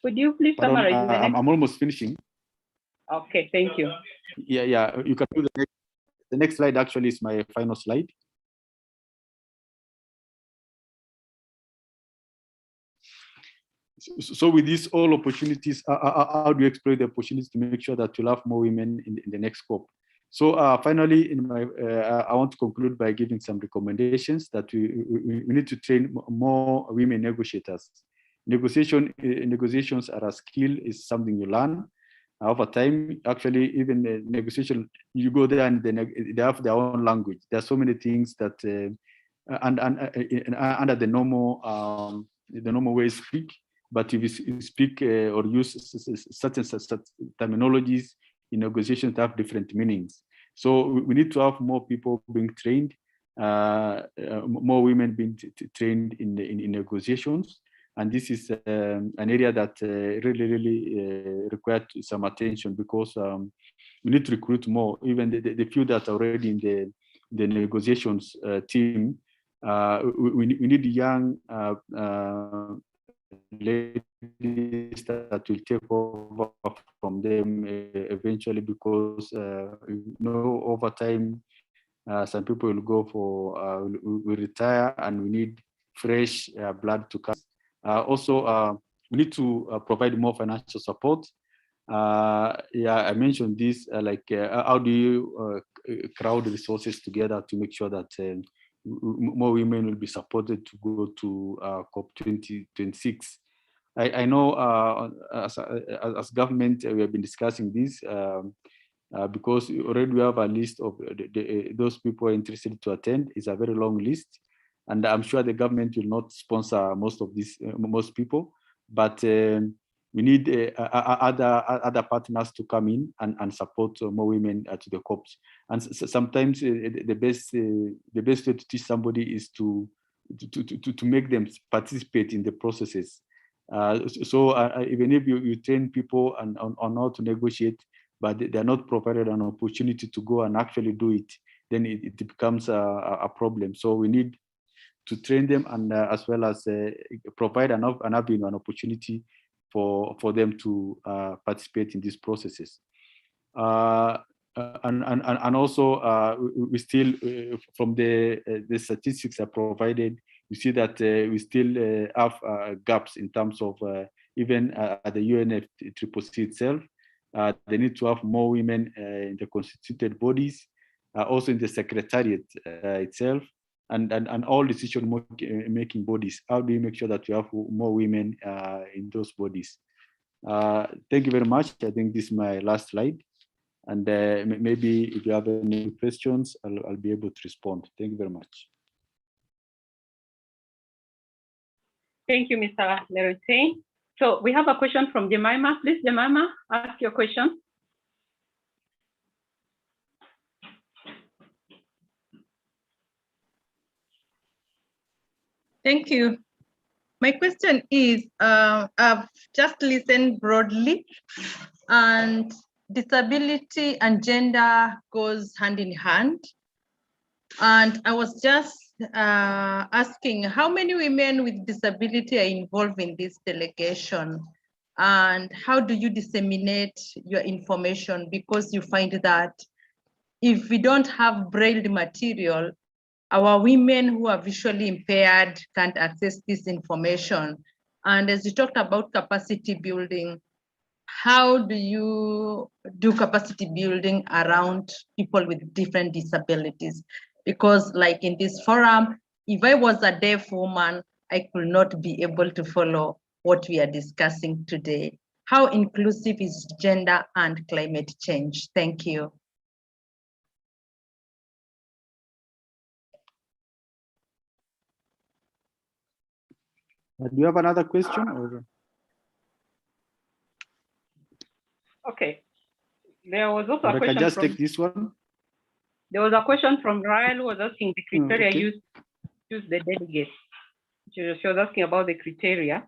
Could you please summarize in the next? I'm almost finishing. Okay, thank you. Yeah, you can do the next slide. Actually, is my final slide. So with these all opportunities, how do you exploit the opportunities to make sure that you'll have more women in the next COP? So finally, I want to conclude by giving some recommendations that we need to train more women negotiators. Negotiations are a skill, is something you learn over time. Actually, even negotiation, you go there and they have their own language. There are so many things that under the normal way to speak. But if you speak or use certain terminologies in negotiations, that have different meanings. So we need to have more people being trained, more women being trained in negotiations. And this is an area that really required some attention, because we need to recruit more. Even the few that are already in the negotiations team, we need young ladies that will take over from them eventually, because over time some people will go for will retire, and we need fresh blood to come. Also, we need to provide more financial support. Yeah, I mentioned this, how do you crowd resources together to make sure that more women will be supported to go to COP26. I know as government, we have been discussing this because already we have a list of those people interested to attend. It's a very long list, and I'm sure the government will not sponsor most people, but we need other partners to come in and support more women to the COPs. And sometimes the best way to teach somebody is to make them participate in the processes. So even if you train people on how to negotiate, but they are not provided an opportunity to go and actually do it, then it becomes a problem. So we need to train them, and as well as provide an opportunity for them to participate in these processes. And also we still, from the statistics are provided, you see that we still have gaps in terms of even at the UNFCCC itself. They need to have more women in the constituted bodies, also in the secretariat itself, and all decision-making bodies. How do you make sure that you have more women in those bodies? Thank you very much. I think this is my last slide. And maybe if you have any questions, I'll be able to respond. Thank you very much. Thank you, Mr. Lerente. So we have a question from Jemima. Please, Jemima, ask your question. Thank you. My question is, I've just listened broadly, and disability and gender goes hand in hand. And I was just asking how many women with disability are involved in this delegation? And how do you disseminate your information? Because you find that if we don't have braille material, our women who are visually impaired can't access this information. And as you talked about capacity building, how do you do capacity building around people with different disabilities? Because like in this forum, if I was a deaf woman, I could not be able to follow what we are discussing today. How inclusive is gender and climate change? Thank you. Do you have another question? Or? Okay. There was also Or a I question can just from, take this one. there was a question from Ryan who was asking the criteria Okay. used to choose the delegates. She was asking about the criteria.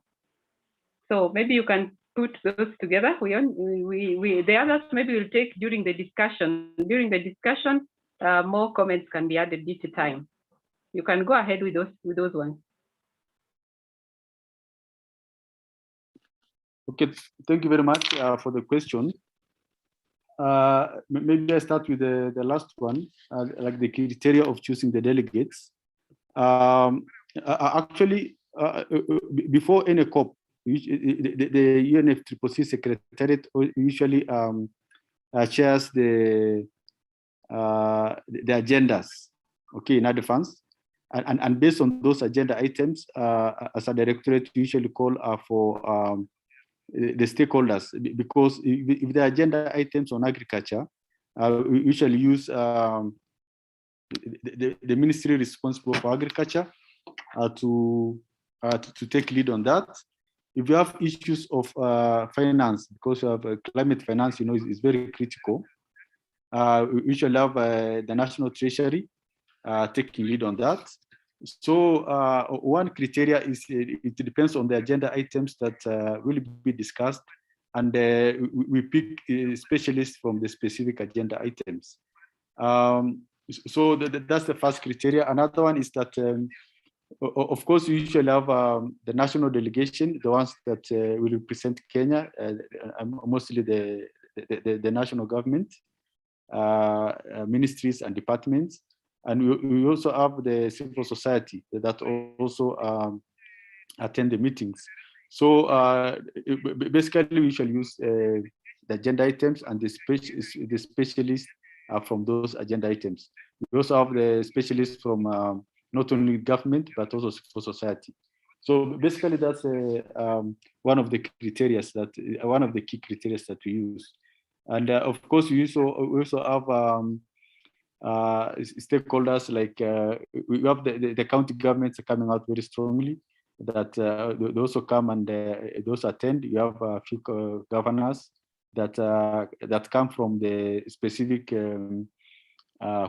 So maybe you can put those together. The others maybe we'll take during the discussion. During the discussion, more comments can be added due to time. You can go ahead with those ones. Okay, thank you very much for the question. Maybe I start with the last one, like the criteria of choosing the delegates. Actually, before any COP, the UNFCCC Secretariat usually shares the agendas, okay, in advance. And based on those agenda items, as a directorate, we usually call for the stakeholders, because if the agenda items on agriculture, we usually use the ministry responsible for agriculture to take lead on that. If you have issues of finance, because you have climate finance, you know, is very critical. We usually have the National Treasury taking lead on that. So one criteria is it depends on the agenda items that will be discussed, and we pick specialists from the specific agenda items. So that's the first criteria. Another one is that, of course, we usually have the national delegation, the ones that will represent Kenya, mostly the national government, ministries and departments. And we also have the civil society that also attend the meetings. So basically, we shall use the agenda items and the specialists from those agenda items. We also have the specialists from not only government, but also civil society. So basically, that's one of the criteria one of the key criteria that we use. And of course, we also have stakeholders, like we have the county governments coming out very strongly, that they also come and those attend. You have a few governors that come from the specific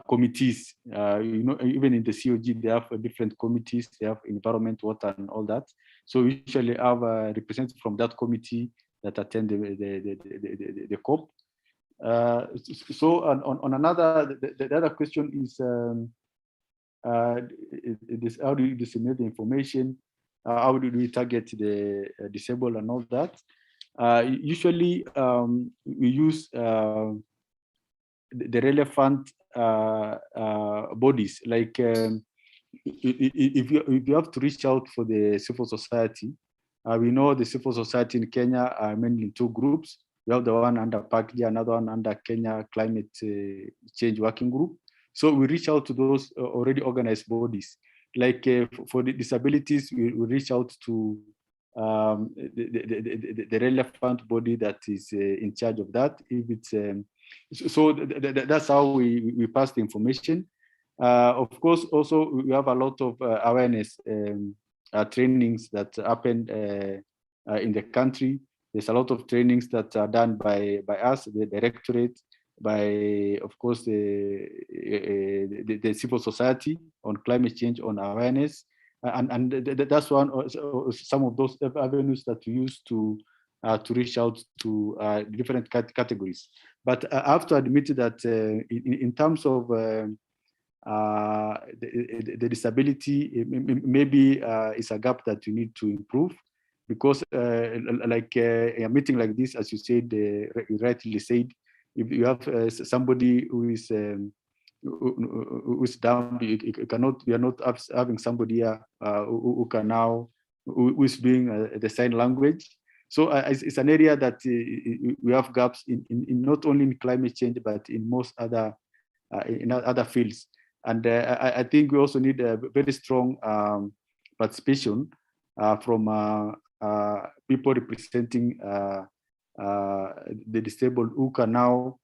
committees. You know, even in the COG, they have different committees. They have environment, water, and all that. So we usually have a representative from that committee that attend the COP. So on another, the other question is how do you disseminate the information? How do we target the disabled and all that? Usually we use the relevant bodies, like if you have to reach out for the civil society, we know the civil society in Kenya are mainly in two groups. We have the one under PACG, another one under Kenya Climate Change Working Group. So we reach out to those already organized bodies. Like for the disabilities, we reach out to the relevant body that is in charge of that. If it's so that's how we pass the information. Of course, also we have a lot of awareness trainings that happen in the country. There's a lot of trainings that are done by us, the directorate, by, of course, the civil society on climate change, on awareness. And that's one, some of those avenues that we use to to reach out to different categories. But I have to admit that in terms of the disability, maybe is a gap that you need to improve, because like a meeting like this, as you said, you rightly said, if you have somebody who is down, we are not having somebody who can now, who is doing the sign language. So it's an area that we have gaps in not only in climate change, but in most other fields. And I think we also need a very strong participation from people representing the disabled, who can now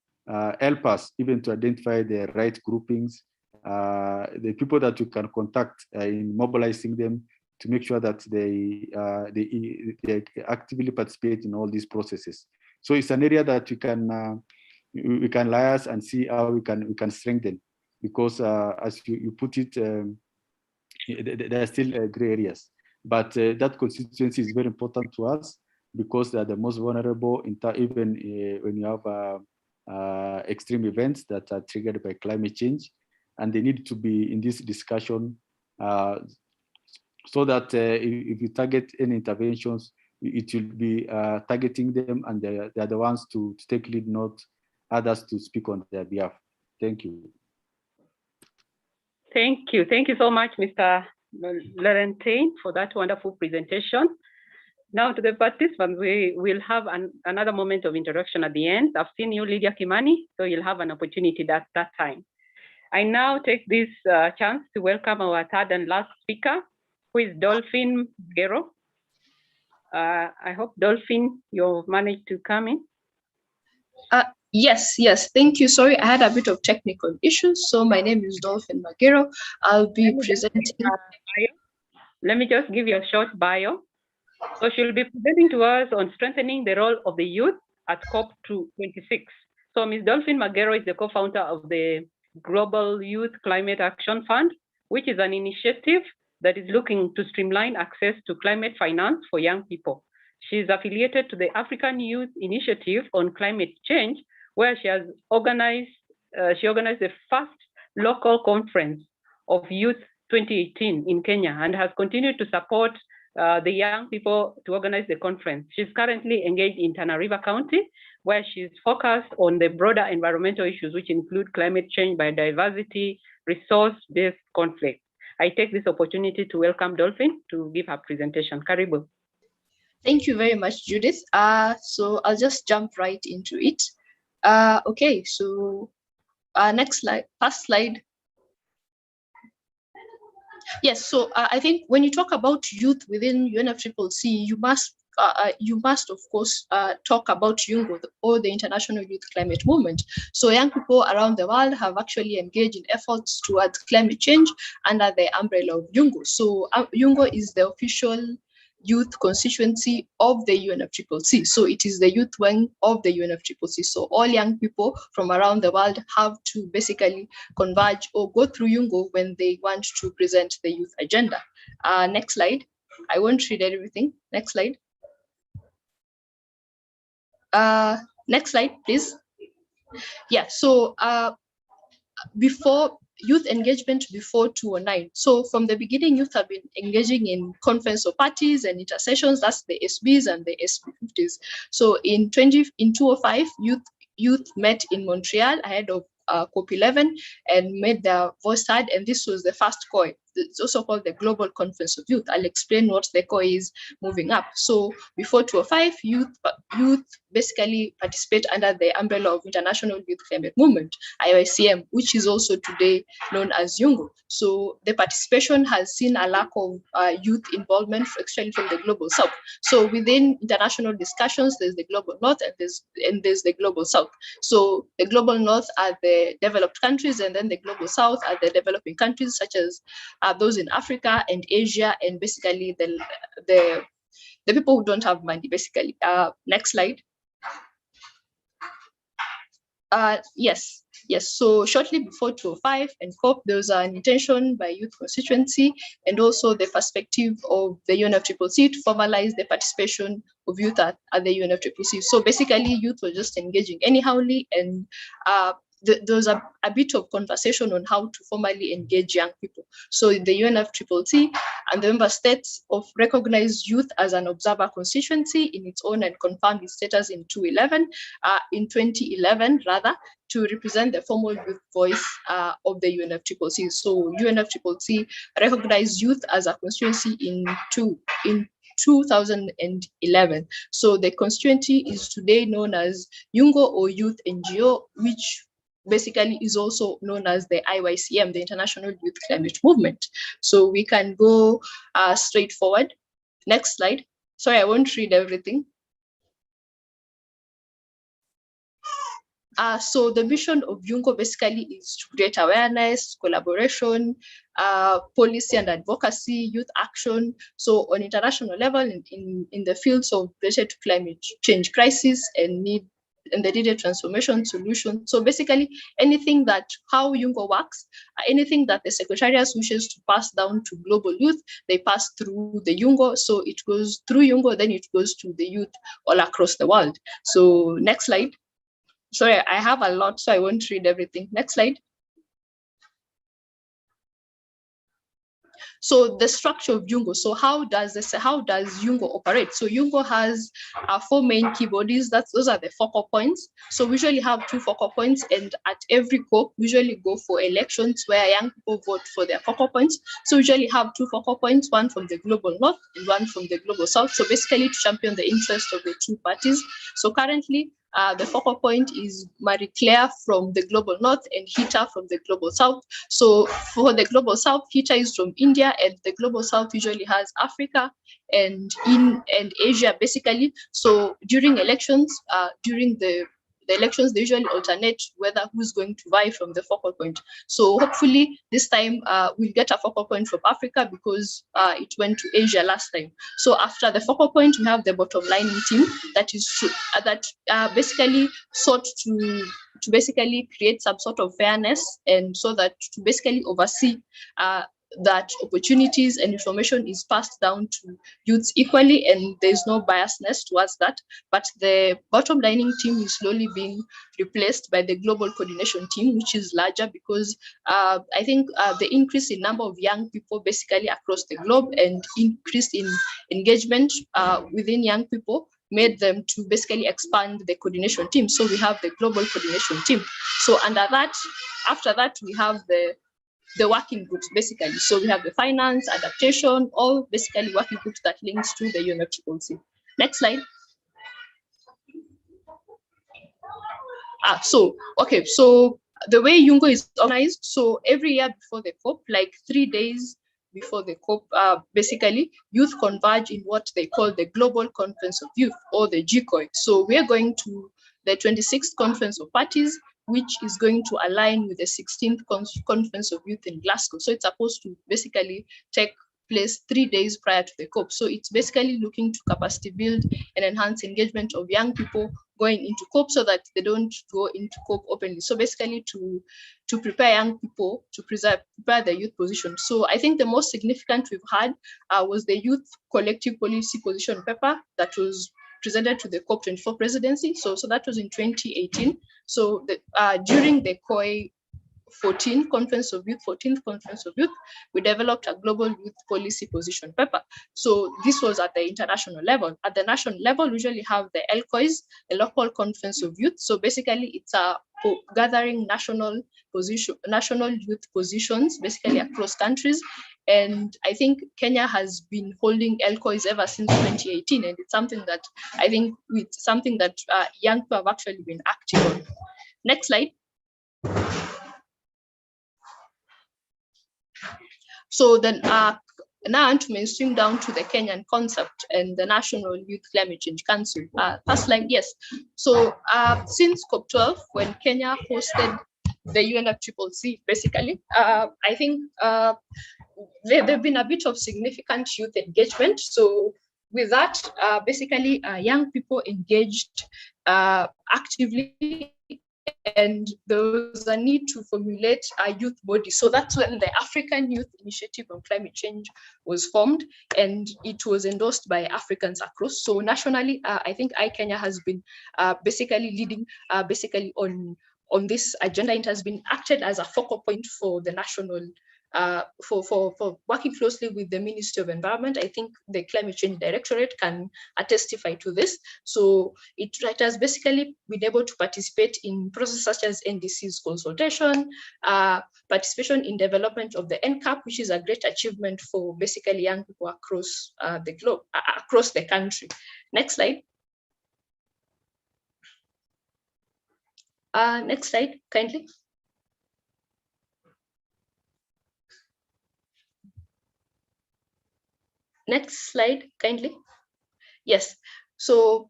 help us even to identify the right groupings, the people that we can contact in mobilizing them to make sure that they actively participate in all these processes. So it's an area that we can liaise and see how we can strengthen, because as you put it, there are still gray areas. But that constituency is very important to us, because they are the most vulnerable, even when you have extreme events that are triggered by climate change, and they need to be in this discussion so that if you target any interventions, it will be targeting them, and they are the ones to take lead, not others to speak on their behalf. Thank you. Thank you. Thank you so much, Mr. Laurentine, for that wonderful presentation. Now to the participants, we will have another moment of introduction at the end. I've seen you, Lydia Kimani, so you'll have an opportunity at that time. I now take this chance to welcome our third and last speaker, who is Dolphin Magero. I hope, Dolphin, you've managed to come in. Yes, thank you. Sorry, I had a bit of technical issues. So my name is Dolphin Magero. I'll be presenting. Let me just give you a short bio. So she'll be presenting to us on strengthening the role of the youth at COP26. So Ms. Dolphin Magero is the co-founder of the Global Youth Climate Action Fund, which is an initiative that is looking to streamline access to climate finance for young people. She is affiliated to the African Youth Initiative on Climate Change, where she has organized the first local conference of Youth 2018 in Kenya, and has continued to support the young people to organize the conference. She's currently engaged in Tana River County, where she's focused on the broader environmental issues, which include climate change, biodiversity, resource-based conflict. I take this opportunity to welcome Dolphin to give her presentation. Karibu. Thank you very much, Judith. So I'll just jump right into it. Okay, so next slide, first slide. Yes, so I think when you talk about youth within UNFCCC, you must of course talk about YUNGO, or the International Youth Climate Movement. So young people around the world have actually engaged in efforts towards climate change under the umbrella of YUNGO. So YUNGO is the official youth constituency of the UNFCCC. So it is the youth wing of the UNFCCC. So all young people from around the world have to basically converge or go through YUNGO when they want to present the youth agenda. Next slide. I won't read everything. Next slide. Next slide, please. Yeah, so before youth engagement before 2009. So from the beginning, youth have been engaging in conference of parties and intersessions, that's the SBs and the SP50s. So in 2005, youth met in Montreal ahead of COP11 and made their voice heard, and this was the first COI. It's also called the Global Conference of Youth. I'll explain what the COI is moving up. So before 2005, youth basically participate under the umbrella of International Youth Climate Movement, IYCM, which is also today known as YUNGO. So the participation has seen a lack of youth involvement, especially from the Global South. So within international discussions, there's the Global North and there's the Global South. So the Global North are the developed countries, and then the Global South are the developing countries, such as those in Africa and Asia, and basically the people who don't have money, basically. Next slide. Yes, Yes, so shortly before 2005 and COP, there was an intention by youth constituency and also the perspective of the UNFCCC to formalize the participation of youth at the UNFCCC. So basically, youth were just engaging anyhowly, and there was a bit of conversation on how to formally engage young people. So the UNFCCC and the member states of recognized youth as an observer constituency in its own and confirmed its status in 2011 rather, to represent the formal youth voice of the UNFCCC. So UNFCCC recognized youth as a constituency in 2011. So the constituency is today known as YUNGO, or Youth NGO, which basically is also known as the IYCM, the International Youth Climate Movement. So we can go straight forward. Next slide. Sorry, I won't read everything. So the mission of YUNGO basically is to create awareness, collaboration, policy and advocacy, youth action. So on international level, in the fields of related to climate change crisis and the needed transformation solution. So basically anything that how YUNGO works, anything that the Secretariat wishes to pass down to global youth, they pass through the YUNGO. So it goes through YUNGO, then it goes to the youth all across the world. So next slide. Sorry, I have a lot, so I won't read everything. Next slide. So the structure of YUNGO. So how does YUNGO operate? So YUNGO has 4 main key bodies. Those are the focal points. So we usually have 2 focal points, and at every COP, we usually go for elections where young people vote for their focal points. So we usually have 2 focal points, one from the global north and one from the global south. So basically to champion the interest of the 2 parties. So currently, the focal point is Marie Claire from the global north and Hita from the global south. So for the global south, Hita is from India, and the global south usually has Africa and Asia basically. So during elections, during the elections, they usually alternate whether who's going to vie from the focal point. So hopefully this time we'll get a focal point from Africa, because it went to Asia last time. So after the focal point, we have the bottom lining team that is basically sought to basically create some sort of fairness, and so that to basically oversee that opportunities and information is passed down to youths equally, and there's no biasness towards that. But the bottom lining team is slowly being replaced by the global coordination team, which is larger, because I think the increase in number of young people basically across the globe and increase in engagement within young people made them to basically expand the coordination team. So we have the global coordination team. So under that, after that, we have the working groups basically. So we have the finance, adaptation, all basically working groups that links to the UNFCCC. Next slide. So the way YUNGO is organized, so every year before the COP, like 3 days before the COP, basically youth converge in what they call the Global Conference of Youth, or the GCOY. So we're going to the 26th Conference of Parties, which is going to align with the 16th Conference of Youth in Glasgow. So it's supposed to basically take place 3 days prior to the COP. So it's basically looking to capacity build and enhance engagement of young people going into COP, so that they don't go into COP openly. So basically to prepare young people to prepare their youth position. So I think the most significant we've had was the Youth Collective Policy Position paper that was presented to the COP24 presidency. So that was in 2018. So during the COI 14th Conference of Youth, we developed a global youth policy position paper. So this was at the international level. At the national level, we usually have the LCOIs, the Local Conference of Youth. So basically it's a gathering national youth positions basically across countries. And I think Kenya has been holding LCOIs ever since 2018. And it's something that I think young people have actually been active on. Next slide. So then now I want to mainstream down to the Kenyan concept and the National Youth Climate Change Council. First slide, yes. So since COP12, when Kenya hosted the UNFCCC, basically, I think there have been a bit of significant youth engagement. So with that, basically, young people engaged actively and there was a need to formulate a youth body. So that's when the African Youth Initiative on Climate Change was formed, and it was endorsed by Africans across. So nationally, I think iKenya has been basically leading basically on this agenda. It has been acted as a focal point for the national for working closely with the Ministry of Environment. I think the Climate Change Directorate can testify to this. So it has basically been able to participate in processes such as NDC's consultation, participation in development of the NCAP, which is a great achievement for basically young people across the globe, across the country. Next slide. Next slide, kindly. Next slide, kindly. Yes. So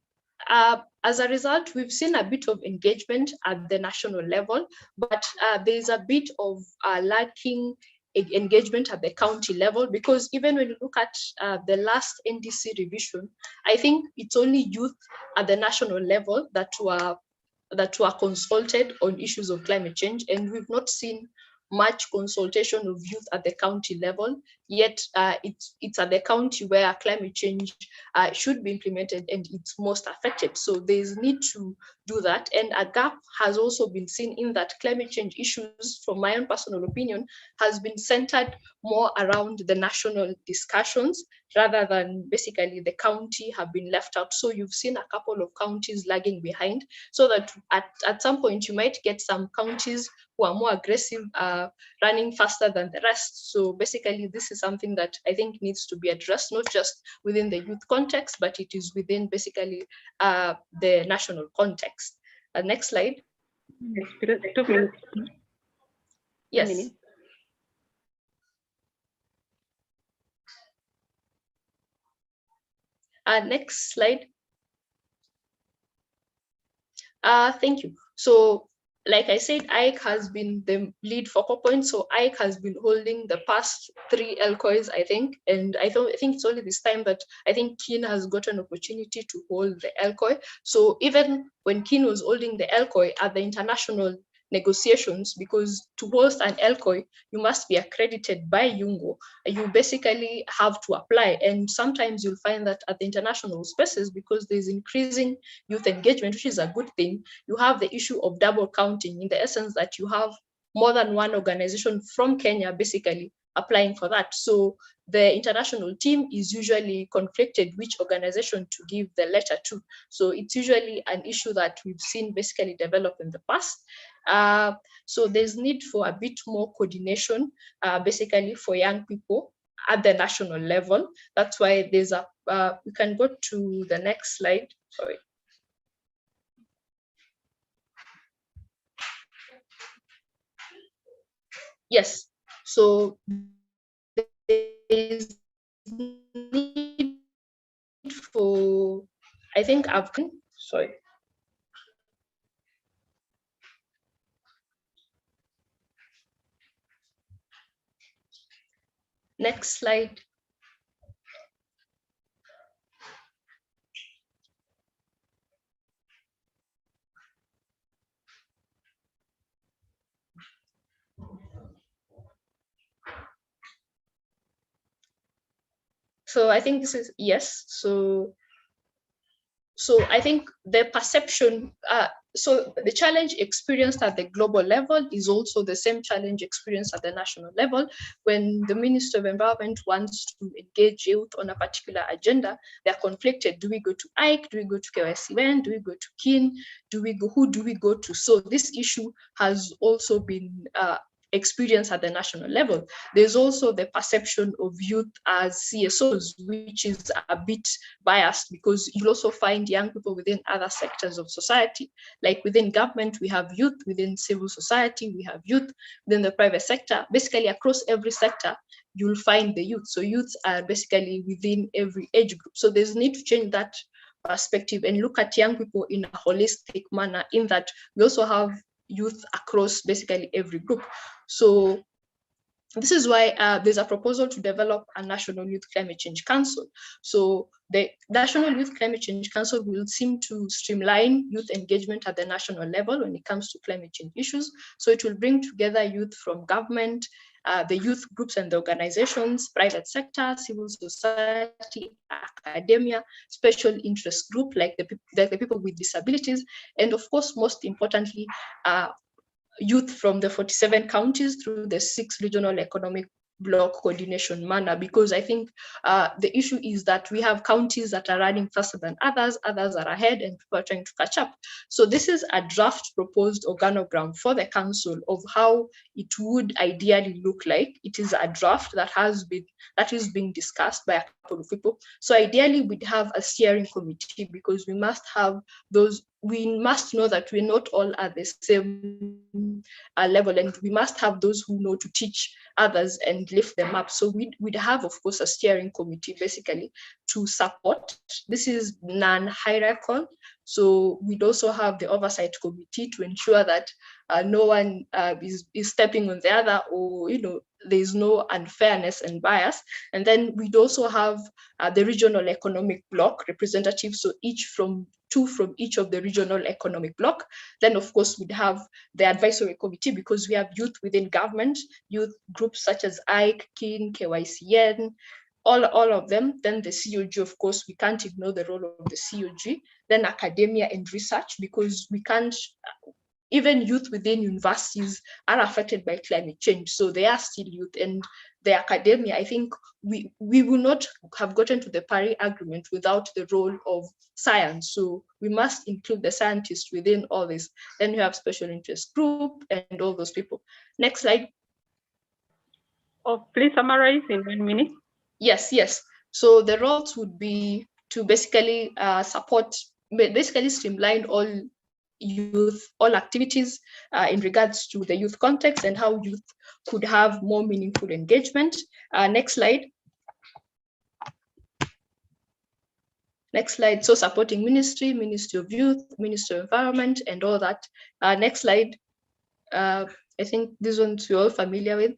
as a result, we've seen a bit of engagement at the national level, but there's a bit of lacking engagement at the county level, because even when you look at the last NDC revision, I think it's only youth at the national level that were consulted on issues of climate change, and we've not seen much consultation of youth at the county level, yet it's at the county where climate change should be implemented and it's most affected. So there's need to do that. And a gap has also been seen in that climate change issues, from my own personal opinion, has been centered more around the national discussions rather than basically the county have been left out. So you've seen a couple of counties lagging behind, so that at some point you might get some counties who are more aggressive, running faster than the rest. So basically, this is something that I think needs to be addressed, not just within the youth context, but it is within basically the national context. Next slide. 2 minutes. Yes. 1 minute. Next slide. Thank you. So, like I said, IKE has been the lead focal point. So IKE has been holding the past 3 LCOIs, I think. And I think it's only this time that I think Keen has got an opportunity to hold the LCOI. So even when Keen was holding the LCOI at the international negotiations, because to host an LCOI, you must be accredited by UNGO. You basically have to apply. And sometimes you'll find that at the international spaces, because there's increasing youth engagement, which is a good thing, you have the issue of double counting, in the essence that you have more than one organization from Kenya basically applying for that. So the international team is usually conflicted which organization to give the letter to. So it's usually an issue that we've seen basically develop in the past. So there's need for a bit more coordination basically for young people at the national level. That's why there's a, we can go to the next slide, sorry. Yes, so there's need for, I think sorry. Next slide. So I think this is, yes. So I think the perception, so the challenge experienced at the global level is also the same challenge experienced at the national level. When the Minister of Environment wants to engage youth on a particular agenda, they're conflicted. Do we go to IKE? Do we go to KYCN? Do we go to KIN? Who do we go to? So this issue has also been experience at the national level. There's also the perception of youth as CSOs, which is a bit biased, because you'll also find young people within other sectors of society. Like within government, we have youth; within civil society, we have youth; within the private sector, basically across every sector, you'll find the youth. So youths are basically within every age group. So there's need to change that perspective and look at young people in a holistic manner, in that we also have youth across basically every group. So This is why there's a proposal to develop a National Youth Climate Change Council. So the National Youth Climate Change Council will seem to streamline youth engagement at the national level when it comes to climate change issues. So it will bring together youth from government, the youth groups and the organizations, private sector, civil society, academia, special interest group like the people with disabilities, and of course, most importantly, youth from the 47 counties through the 6 regional economic block coordination manner, because I think the issue is that we have counties that are running faster than others are ahead, and people are trying to catch up. So this is a draft proposed organogram for the council of how it would ideally look like. It is a draft that is being discussed by a couple of people. So ideally we'd have a steering committee, because we must know that we're not all at the same level, and we must have those who know to teach others and lift them up. So we'd have, of course, a steering committee basically to support. This is non-hierarchical. So we'd also have the oversight committee to ensure that no one is stepping on the other, or there's no unfairness and bias. And then we'd also have the regional economic block representatives, so two from each of the regional economic block. Then of course we'd have the advisory committee, because we have youth within government, youth groups such as IKE, KIN, KYCN, all of them. Then the COG, of course, we can't ignore the role of the COG. Then academia and research, because we can't, even youth within universities are affected by climate change. So they are still youth, and the academia, I think we will not have gotten to the Paris Agreement without the role of science. So we must include the scientists within all this. Then you have special interest group and all those people. Next slide. Oh, please summarize in 1 minute. Yes. So the roles would be to basically streamline all activities in regards to the youth context and how youth could have more meaningful engagement. Next slide. So supporting Ministry of Youth, Ministry of Environment, and all that. Next slide. I think this one you're all familiar with.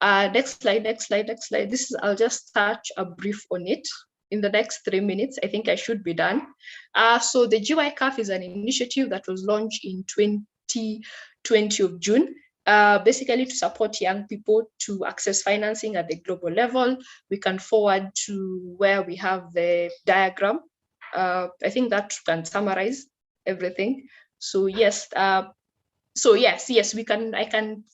Next slide. This is, I'll just touch a brief on it. In the next 3 minutes, I think I should be done. So the GYCAF is an initiative that was launched in 2020 of June, basically to support young people to access financing at the global level. We can forward to where we have the diagram. I think that can summarize everything. So yes, we can. I can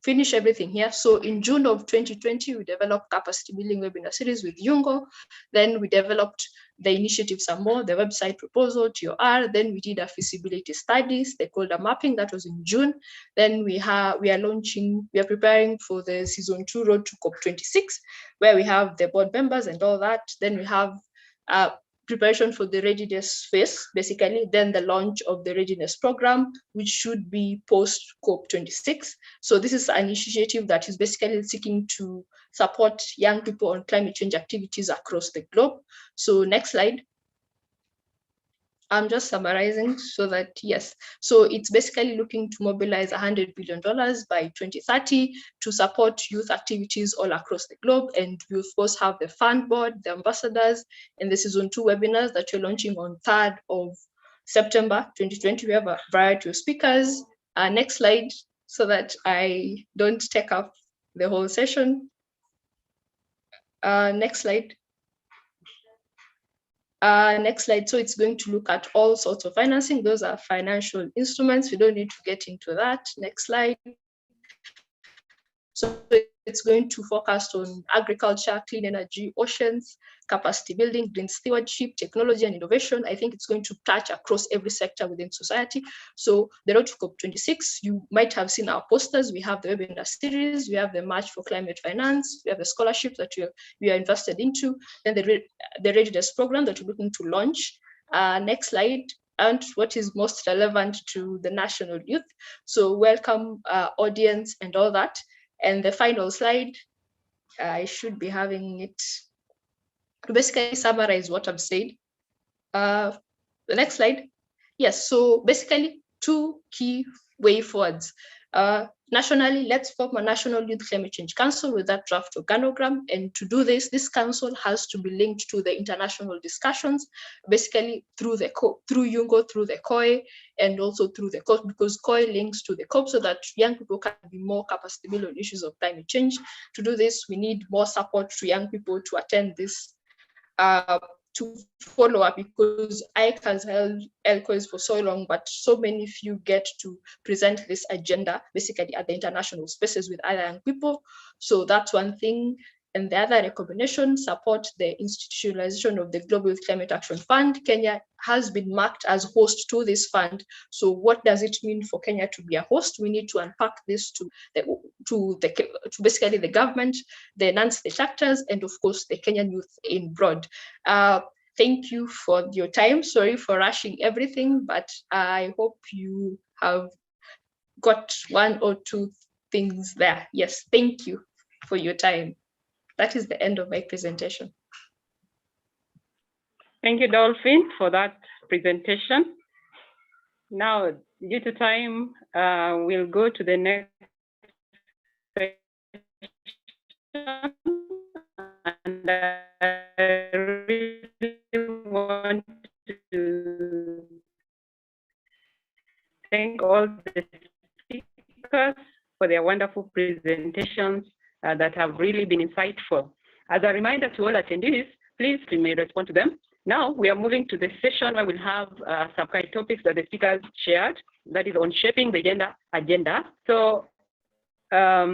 finish everything here. So in June of 2020, we developed capacity building webinar series with Yungo. Then we developed the initiative some more, the website proposal, TOR. Then we did a feasibility study, stakeholder mapping, that was in June. Then we are preparing for the season 2 road to COP26, where we have the board members and all that. Then we have preparation for the readiness phase, basically, then the launch of the readiness program, which should be post COP26. So this is an initiative that is basically seeking to support young people on climate change activities across the globe. So next slide. I'm just summarizing so that, yes. So it's basically looking to mobilize $100 billion by 2030 to support youth activities all across the globe. And we of course have the fund board, the ambassadors, and the season 2 webinars that we're launching on 3rd of September 2020. We have a variety of speakers. Next slide, so that I don't take up the whole session. Next slide. Next slide. So it's going to look at all sorts of financing. Those are financial instruments. We don't need to get into that. Next slide. So it's going to focus on agriculture, clean energy, oceans, capacity building, green stewardship, technology and innovation. I think it's going to touch across every sector within society. So the road to COP26, you might have seen our posters. We have the webinar series, we have the March for Climate Finance, we have the scholarships that we are invested into, then the readiness program that we're looking to launch. Next slide. And what is most relevant to the national youth. So welcome audience and all that. And the final slide, I should be having it to basically summarize what I've said. The next slide. Yes, so basically 2 key way forwards. nationally, let's form a National Youth Climate Change Council with that draft organogram. And to do this, this council has to be linked to the international discussions, basically through the through UNGO, through the COI, and also through the COP, because COI links to the COP so that young people can be more capacity built on issues of climate change. To do this, we need more support to young people to attend this, to follow up, because ICE has held ELCOs for so long, but so many few get to present this agenda basically at the international spaces with other young people. So that's one thing. And the other recommendation, support the institutionalization of the Global Youth Climate Action Fund. Kenya has been marked as host to this fund. So what does it mean for Kenya to be a host? We need to unpack this to basically the government, the non-state chapters, and of course the Kenyan youth in broad. Thank you for your time. Sorry for rushing everything, but I hope you have got one or two things there. Yes, thank you for your time. That is the end of my presentation. Thank you, Dolphin, for that presentation. Now, due to time, we'll go to the next section. And I really want to thank all the speakers for their wonderful presentations that have really been insightful. As a reminder to all attendees, please you may respond to them. Now we are moving to the session where we'll have some kind of topics that the speakers shared, that is on shaping the gender agenda. So I'll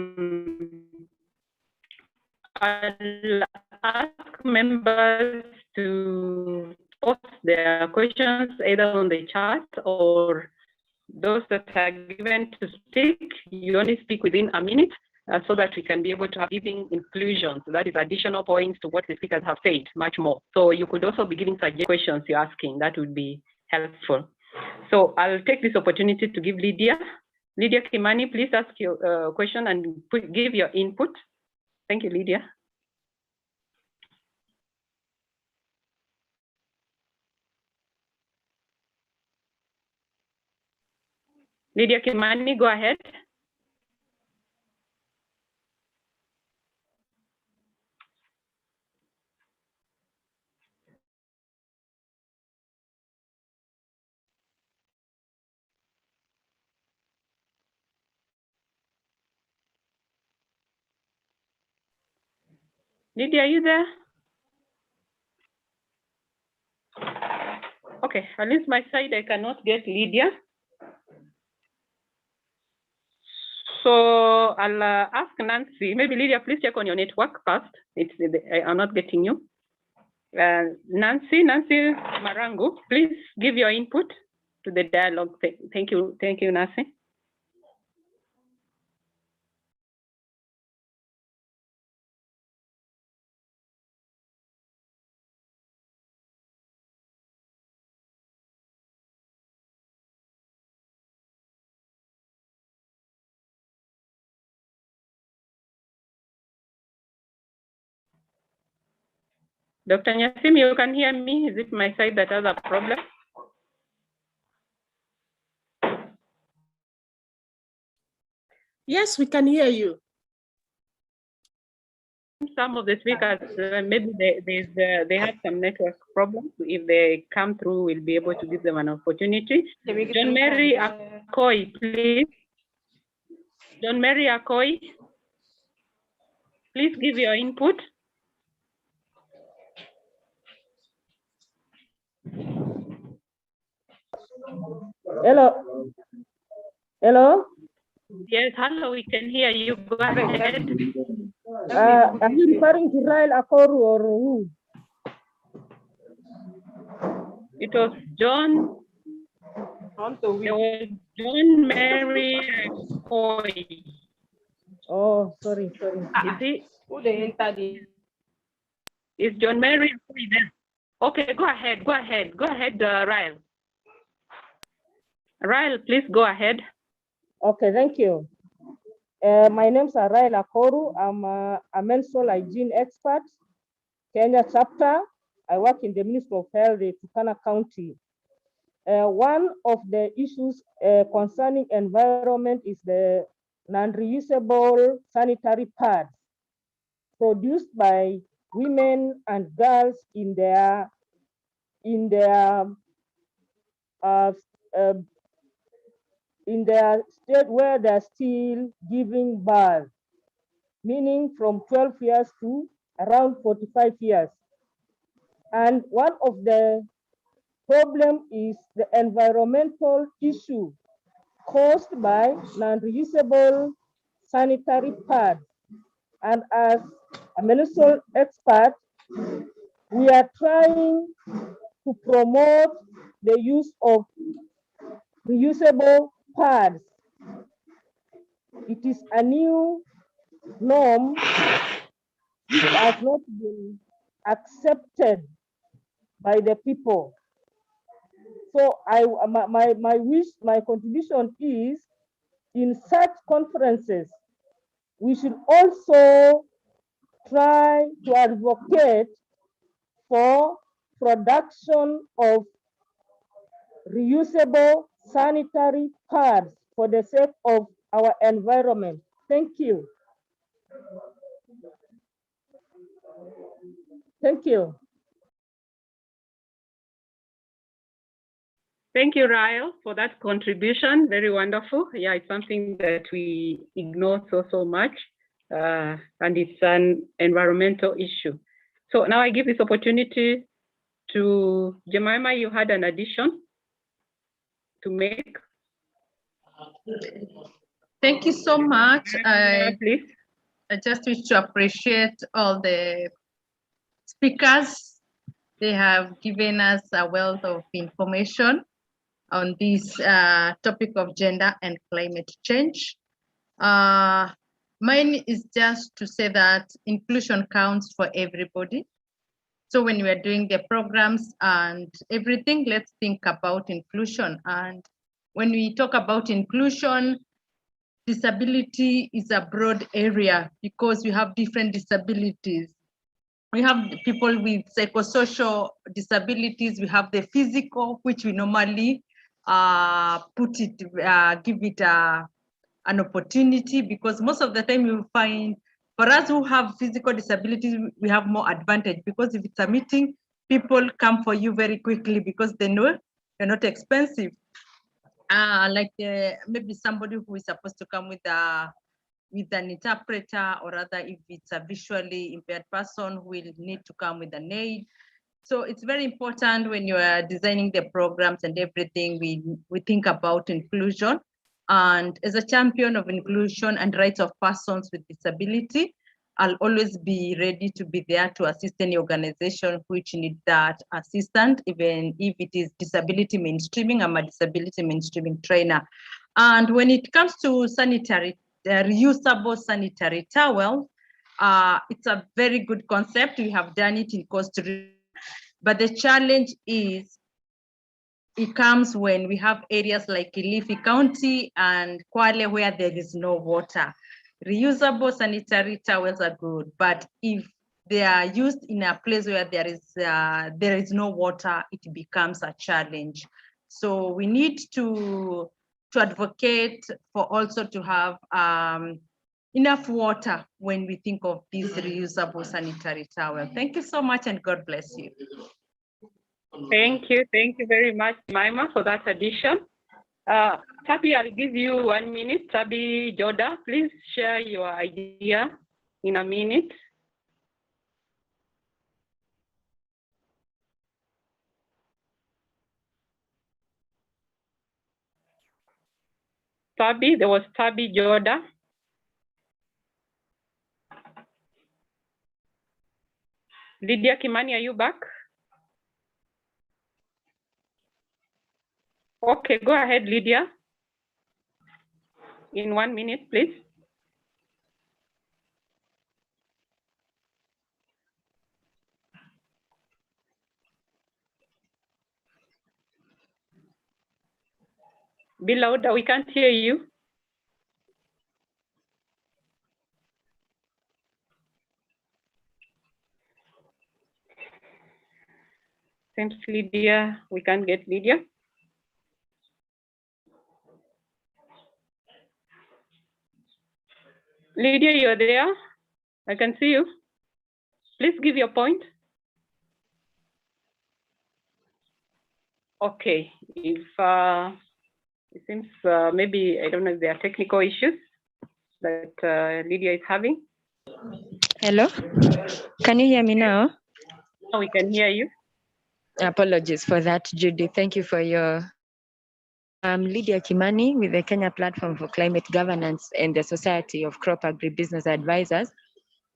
ask members to post their questions either on the chat, or those that are given to speak, you only speak within a minute so that we can be able to have giving inclusion. So that is additional points to what the speakers have said, much more. So you could also be giving suggestions you're asking. That would be helpful. So I'll take this opportunity to give Lydia Kimani, please ask your question and give your input. Thank you, Lydia. Lydia Kimani, go ahead. Lydia, are you there? Okay, at least my side, I cannot get Lydia. So I'll ask Nancy. Maybe Lydia, please check on your network first. I'm not getting you. Nancy Marangu, please give your input to the dialogue. Thank you, Nancy. Dr. Nyasim, you can hear me? Is it my side that has a problem? Yes, we can hear you. Some of the speakers, maybe they have some network problems. If they come through, we'll be able to give them an opportunity. John Mary Akoy, please. John Mary Akoy, please give your input. Hello. Hello. Yes, hello, we can hear you. Go ahead. Are you referring to Rael Akoru or who? It was John. It was John Mary Akoy. Oh, sorry. Is he? Who they entered? Is John Mary Akoy there? Okay, go ahead, Rael. Rael, please go ahead. Okay, thank you. My name is Rael Akoru. I'm a menstrual hygiene expert, Kenya chapter. I work in the Ministry of Health, Turkana County. One of the issues concerning environment is the non-reusable sanitary pads produced by women and girls in their state where they're still giving birth, meaning from 12 years to around 45 years. And one of the problem is the environmental issue caused by non-reusable sanitary pads. And as a medical expert, we are trying to promote the use of reusable pads. It is a new norm which has not been accepted by the people. So my wish, my contribution is, in such conferences, we should also try to advocate for production of reusable sanitary pads for the sake of our environment. Thank you. Thank you. Thank you, Rael, for that contribution. Very wonderful. Yeah, it's something that we ignore so much, and it's an environmental issue. So now I give this opportunity to Jemima. You had an addition to make. Thank you so much. Please. I just wish to appreciate all the speakers. They have given us a wealth of information on this topic of gender and climate change. Mine is just to say that inclusion counts for everybody. So when we are doing the programs and everything, let's think about inclusion. And when we talk about inclusion, disability is a broad area because we have different disabilities. We have people with psychosocial disabilities. We have the physical, which we normally give it an opportunity, because most of the time you find, for us who have physical disabilities, we have more advantage, because if it's a meeting, people come for you very quickly because they know you're not expensive. Maybe somebody who is supposed to come with an interpreter, or rather if it's a visually impaired person who will need to come with an aid. So it's very important when you are designing the programs and everything, we think about inclusion. And as a champion of inclusion and rights of persons with disability, I'll always be ready to be there to assist any organization which needs that assistance, even if it is disability mainstreaming. I'm a disability mainstreaming trainer. And when it comes to sanitary, reusable sanitary towels, it's a very good concept. We have done it in Costa Rica, but the challenge is it comes when we have areas like Kilifi County and Kwale where there is no water. Reusable sanitary towels are good, but if they are used in a place where there is no water, it becomes a challenge. So we need to advocate for also to have enough water when we think of this reusable sanitary towel. Thank you so much, and God bless you. Thank you very much, Maima, for that addition. Tabi, I'll give you 1 minute. Tabi Joda, please share your idea in a minute. Tabi, there was Tabi Joda. Lydia Kimani, are you back? Okay, go ahead, Lydia. In 1 minute, please. Be louder, we can't hear you. Seems Lydia, we can't get Lydia. Lydia, you're there? I can see you. Please give your point. Okay, if it seems maybe, I don't know if there are technical issues that Lydia is having. Hello, can you hear me now? Now we can hear you. Apologies for that, Judy. Thank you for your... I'm Lydia Kimani with the Kenya Platform for Climate Governance and the Society of Crop Agribusiness Advisors.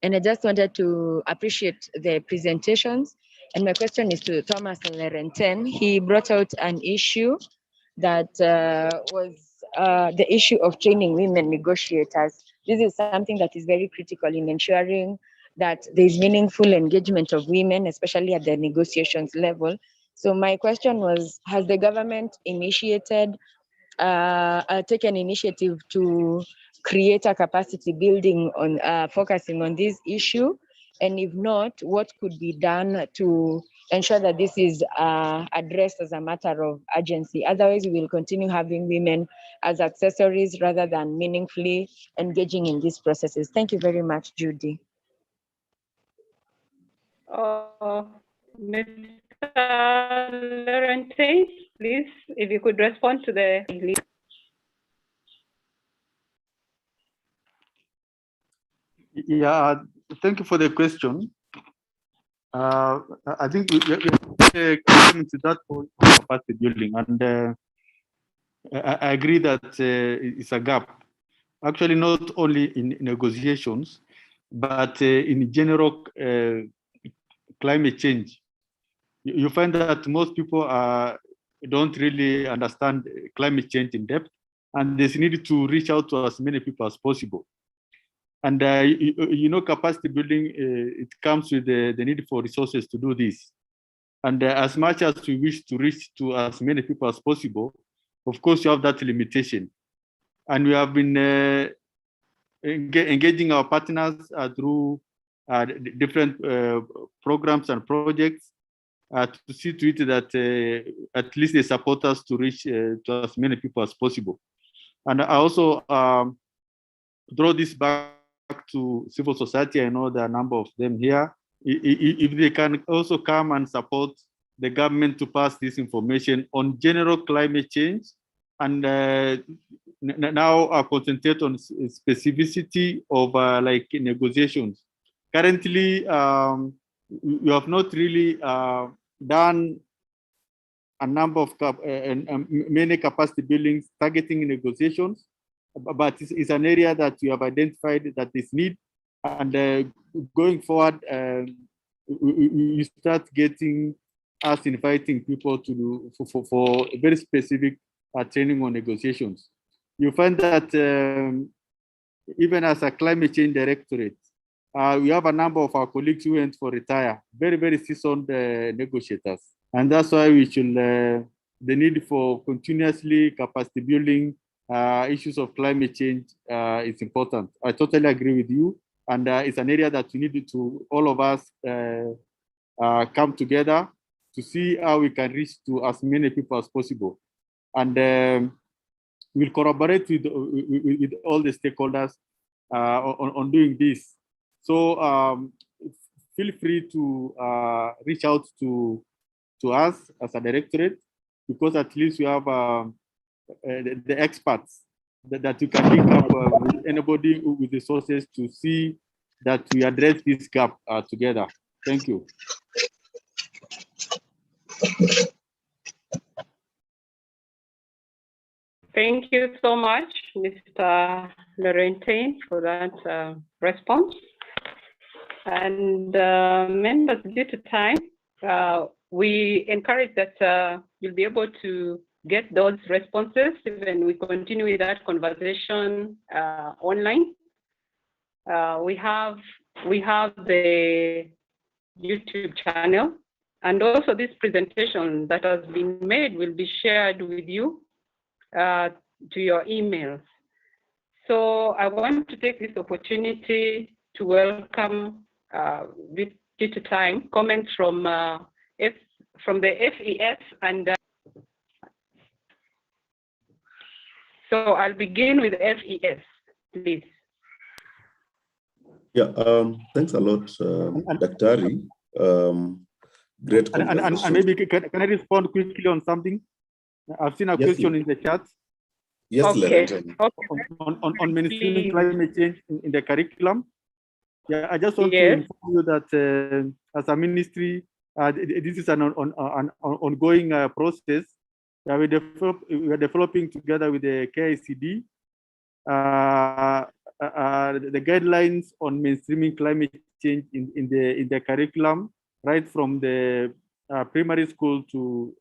And I just wanted to appreciate the presentations. And my question is to Thomas Lerenten. He brought out an issue that was the issue of training women negotiators. This is something that is very critical in ensuring that there is meaningful engagement of women, especially at the negotiations level. So my question was, has the government initiated, taken initiative to create a capacity building on focusing on this issue? And if not, what could be done to ensure that this is addressed as a matter of urgency? Otherwise, we will continue having women as accessories rather than meaningfully engaging in these processes. Thank you very much, Judy. Mr. Laurente, please, if you could respond to the... Yeah, thank you for the question. I think we have to that capacity building, and I agree that it's a gap. Actually, not only in negotiations, but in general climate change. You find that most people don't really understand climate change in depth, and there's need to reach out to as many people as possible. And you know, capacity building, it comes with the need for resources to do this. And as much as we wish to reach to as many people as possible, of course, you have that limitation. And we have been engaging our partners through different programs and projects to see to it that at least they support us to reach to as many people as possible. And I also draw this back to civil society. I know there are a number of them here. If they can also come and support the government to pass this information on general climate change, and now concentrate on specificity of like negotiations. Currently, you have not really done a number of many capacity buildings targeting negotiations, but it's an area that you have identified that is need, and going forward, you start getting us inviting people to do for very specific training on negotiations. You find that even as a climate change directorate, we have a number of our colleagues who went for retire, very, very seasoned negotiators. And that's why we should, the need for continuously capacity building issues of climate change is important. I totally agree with you. And it's an area that we need to, all of us, come together to see how we can reach to as many people as possible. And we'll collaborate with all the stakeholders on doing this. So feel free to reach out to us as a directorate, because at least we have the experts that you can link up with anybody with resources to see that we address this gap together. Thank you. Thank you so much, Mr. Laurentine, for that response. And members, due to time, we encourage that you'll be able to get those responses when we continue with that conversation online. We have the YouTube channel, and also this presentation that has been made will be shared with you to your emails. So I want to take this opportunity to welcome, due to time, comments from the FES, and so I'll begin with FES, please. Yeah, thanks a lot, Daktari. Great conversation. And maybe can I respond quickly on something? I've seen a question in the chat. Yes, okay. On mainstreaming climate change in the curriculum. Yeah, I just want to Yes. inform you that as a ministry, this is an ongoing process. We are developing together with the KICD the guidelines on mainstreaming climate change in the curriculum, right from the primary school to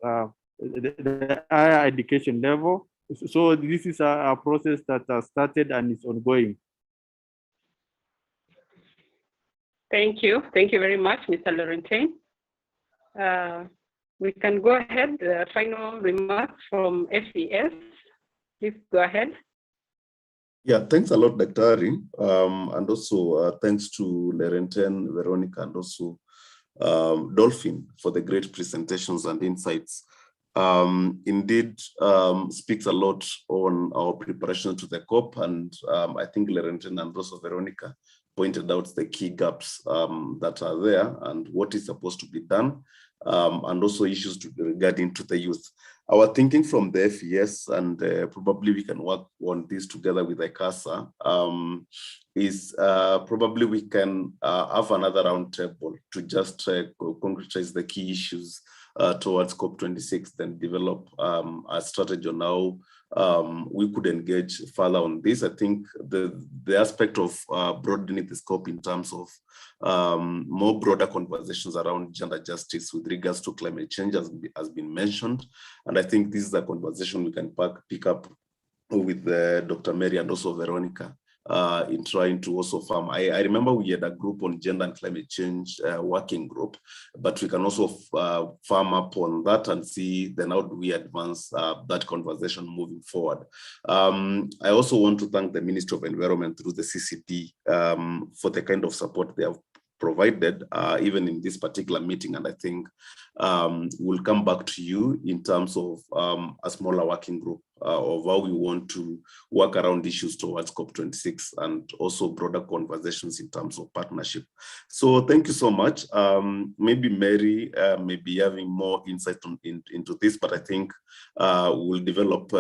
the higher education level. So this is a process that started and is ongoing. Thank you. Thank you very much, Mr. Laurentine. We can go ahead. Final remarks from FES. Please go ahead. Yeah, thanks a lot, Daktari. And also thanks to Laurentine, Veronica, and also Dolphin for the great presentations and insights. Indeed, speaks a lot on our preparation to the COP, and I think Laurentine and also Veronica pointed out the key gaps that are there and what is supposed to be done, and also issues regarding to the youth. Our thinking from the FES, and probably we can work on this together with ICASA, is probably we can have another roundtable to just concretize the key issues towards COP26, then develop a strategy on how we could engage further on this. I think the aspect of broadening the scope in terms of more broader conversations around gender justice with regards to climate change has been mentioned. And I think this is a conversation we can pick up with Dr. Mary and also Veronica in trying to also farm. I remember we had a group on gender and climate change working group, but we can also farm up on that and see then how do we advance that conversation moving forward. I also want to thank the Ministry of Environment through the CCD for the kind of support they have provided even in this particular meeting, and I think we'll come back to you in terms of a smaller working group of how we want to work around issues towards COP26 and also broader conversations in terms of partnership. So thank you so much. Maybe Mary may be having more insight into this, but I think we'll develop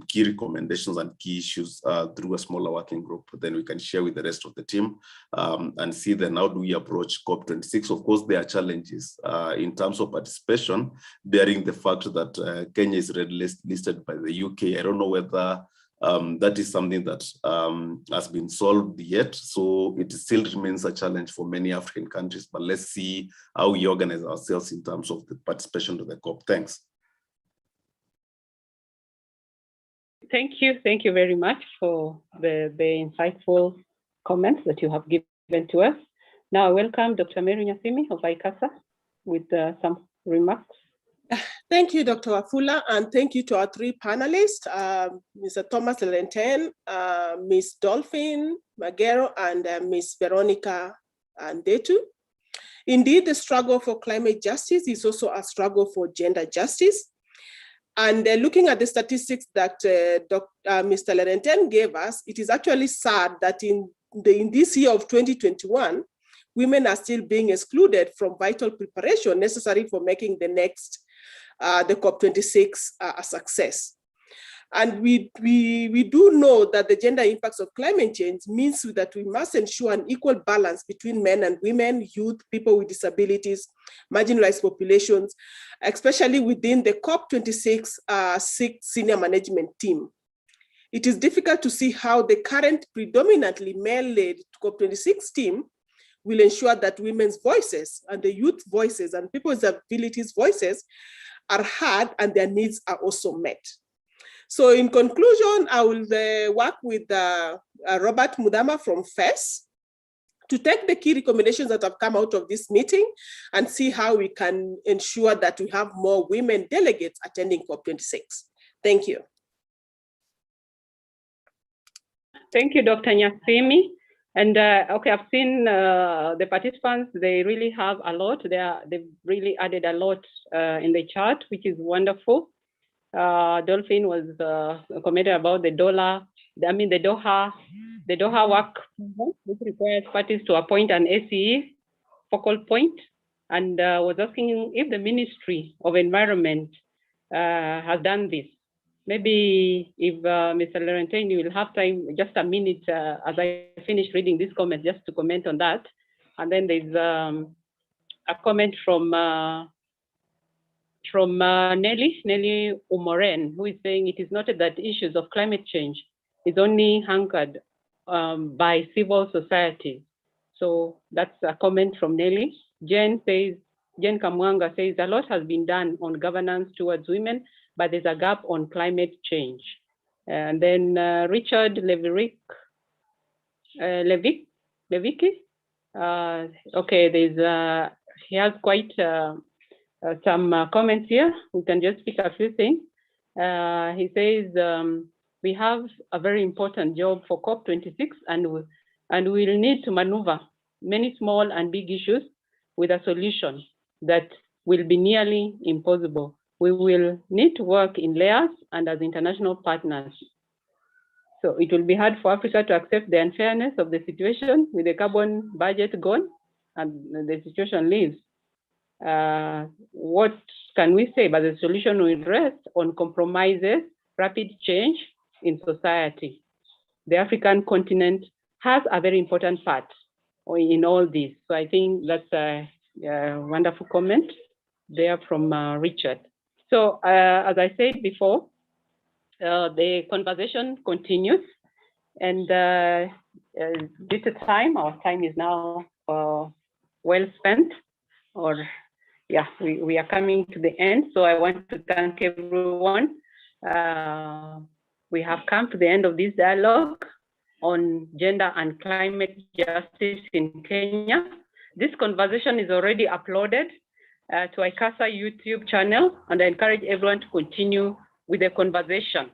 key recommendations and key issues through a smaller working group. Then we can share with the rest of the team and see then how do we approach COP26. Of course, there are challenges in terms of participation, bearing the fact that Kenya is red listed by the UK. I don't know whether that is something that has been solved yet. So it still remains a challenge for many African countries, but let's see how we organize ourselves in terms of the participation to the COP. Thanks. Thank you. Thank you very much for the insightful comments that you have given to us. Now I welcome Dr. Mary Nyasimi of ICASA with some remarks. Thank you, Dr. Wafula, and thank you to our three panelists, Mr. Thomas Laurentine, Ms. Dolphin Magero, and Ms. Veronica Ndetu. Indeed, the struggle for climate justice is also a struggle for gender justice. And looking at the statistics that Mr. Laurentine gave us, it is actually sad that in this year of 2021, women are still being excluded from vital preparation necessary for making the next the COP26 a success. And we do know that the gender impacts of climate change means that we must ensure an equal balance between men and women, youth, people with disabilities, marginalized populations, especially within the COP26 senior management team. It is difficult to see how the current predominantly male-led COP26 team will ensure that women's voices and the youth voices and people with disabilities voices are heard and their needs are also met. So in conclusion, I will work with Robert Mudama from FES to take the key recommendations that have come out of this meeting and see how we can ensure that we have more women delegates attending COP26. Thank you. Thank you, Dr. Nyasimi. And okay, I've seen the participants, they really have a lot. They've really added a lot in the chat, which is wonderful. Dolphin was commented about the dollar the Doha work, which requires parties to appoint an ACE focal point, and was asking if the Ministry of Environment has done this. Maybe if Mr. Laurentini will have time, just a minute as I finish reading this comment, just to comment on that. And then there's a comment from Nelly Umoren, who is saying it is noted that issues of climate change is only anchored by civil society. So that's a comment from Nelly. Jen Kamwanga says a lot has been done on governance towards women, but there's a gap on climate change. And then Richard Levicki, okay, he has quite some comments here. We can just pick a few things. He says, we have a very important job for COP26, and we'll need to maneuver many small and big issues with a solution that will be nearly impossible. We will need to work in layers and as international partners. So it will be hard for Africa to accept the unfairness of the situation with the carbon budget gone and the situation leaves. What can we say? But the solution will rest on compromises, rapid change in society. The African continent has a very important part in all this. So I think that's a wonderful comment there from Richard. So as I said before, the conversation continues, and due to time, our time is now well spent, or yeah, we are coming to the end. So I want to thank everyone. We have come to the end of this dialogue on gender and climate justice in Kenya. This conversation is already uploaded to ICASA YouTube channel, and I encourage everyone to continue with the conversation.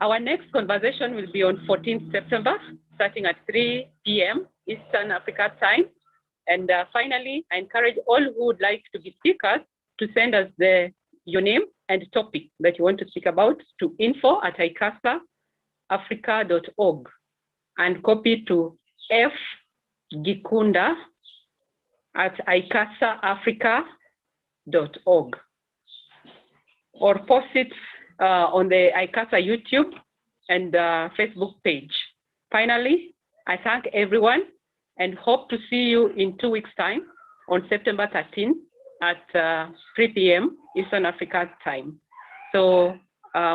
Our next conversation will be on 14th September, starting at 3 p.m. Eastern Africa time. And finally, I encourage all who would like to be speakers to send us your name and topic that you want to speak about to info@icasa.africa.org and copy to fgikunda@icasa.africa.org, or post it on the ICASA YouTube and Facebook page. Finally, I thank everyone and hope to see you in 2 weeks' time on September 13 at 3 p.m. Eastern Africa time. So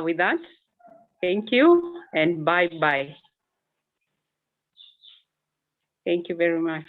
with that, thank you and bye-bye. Thank you very much.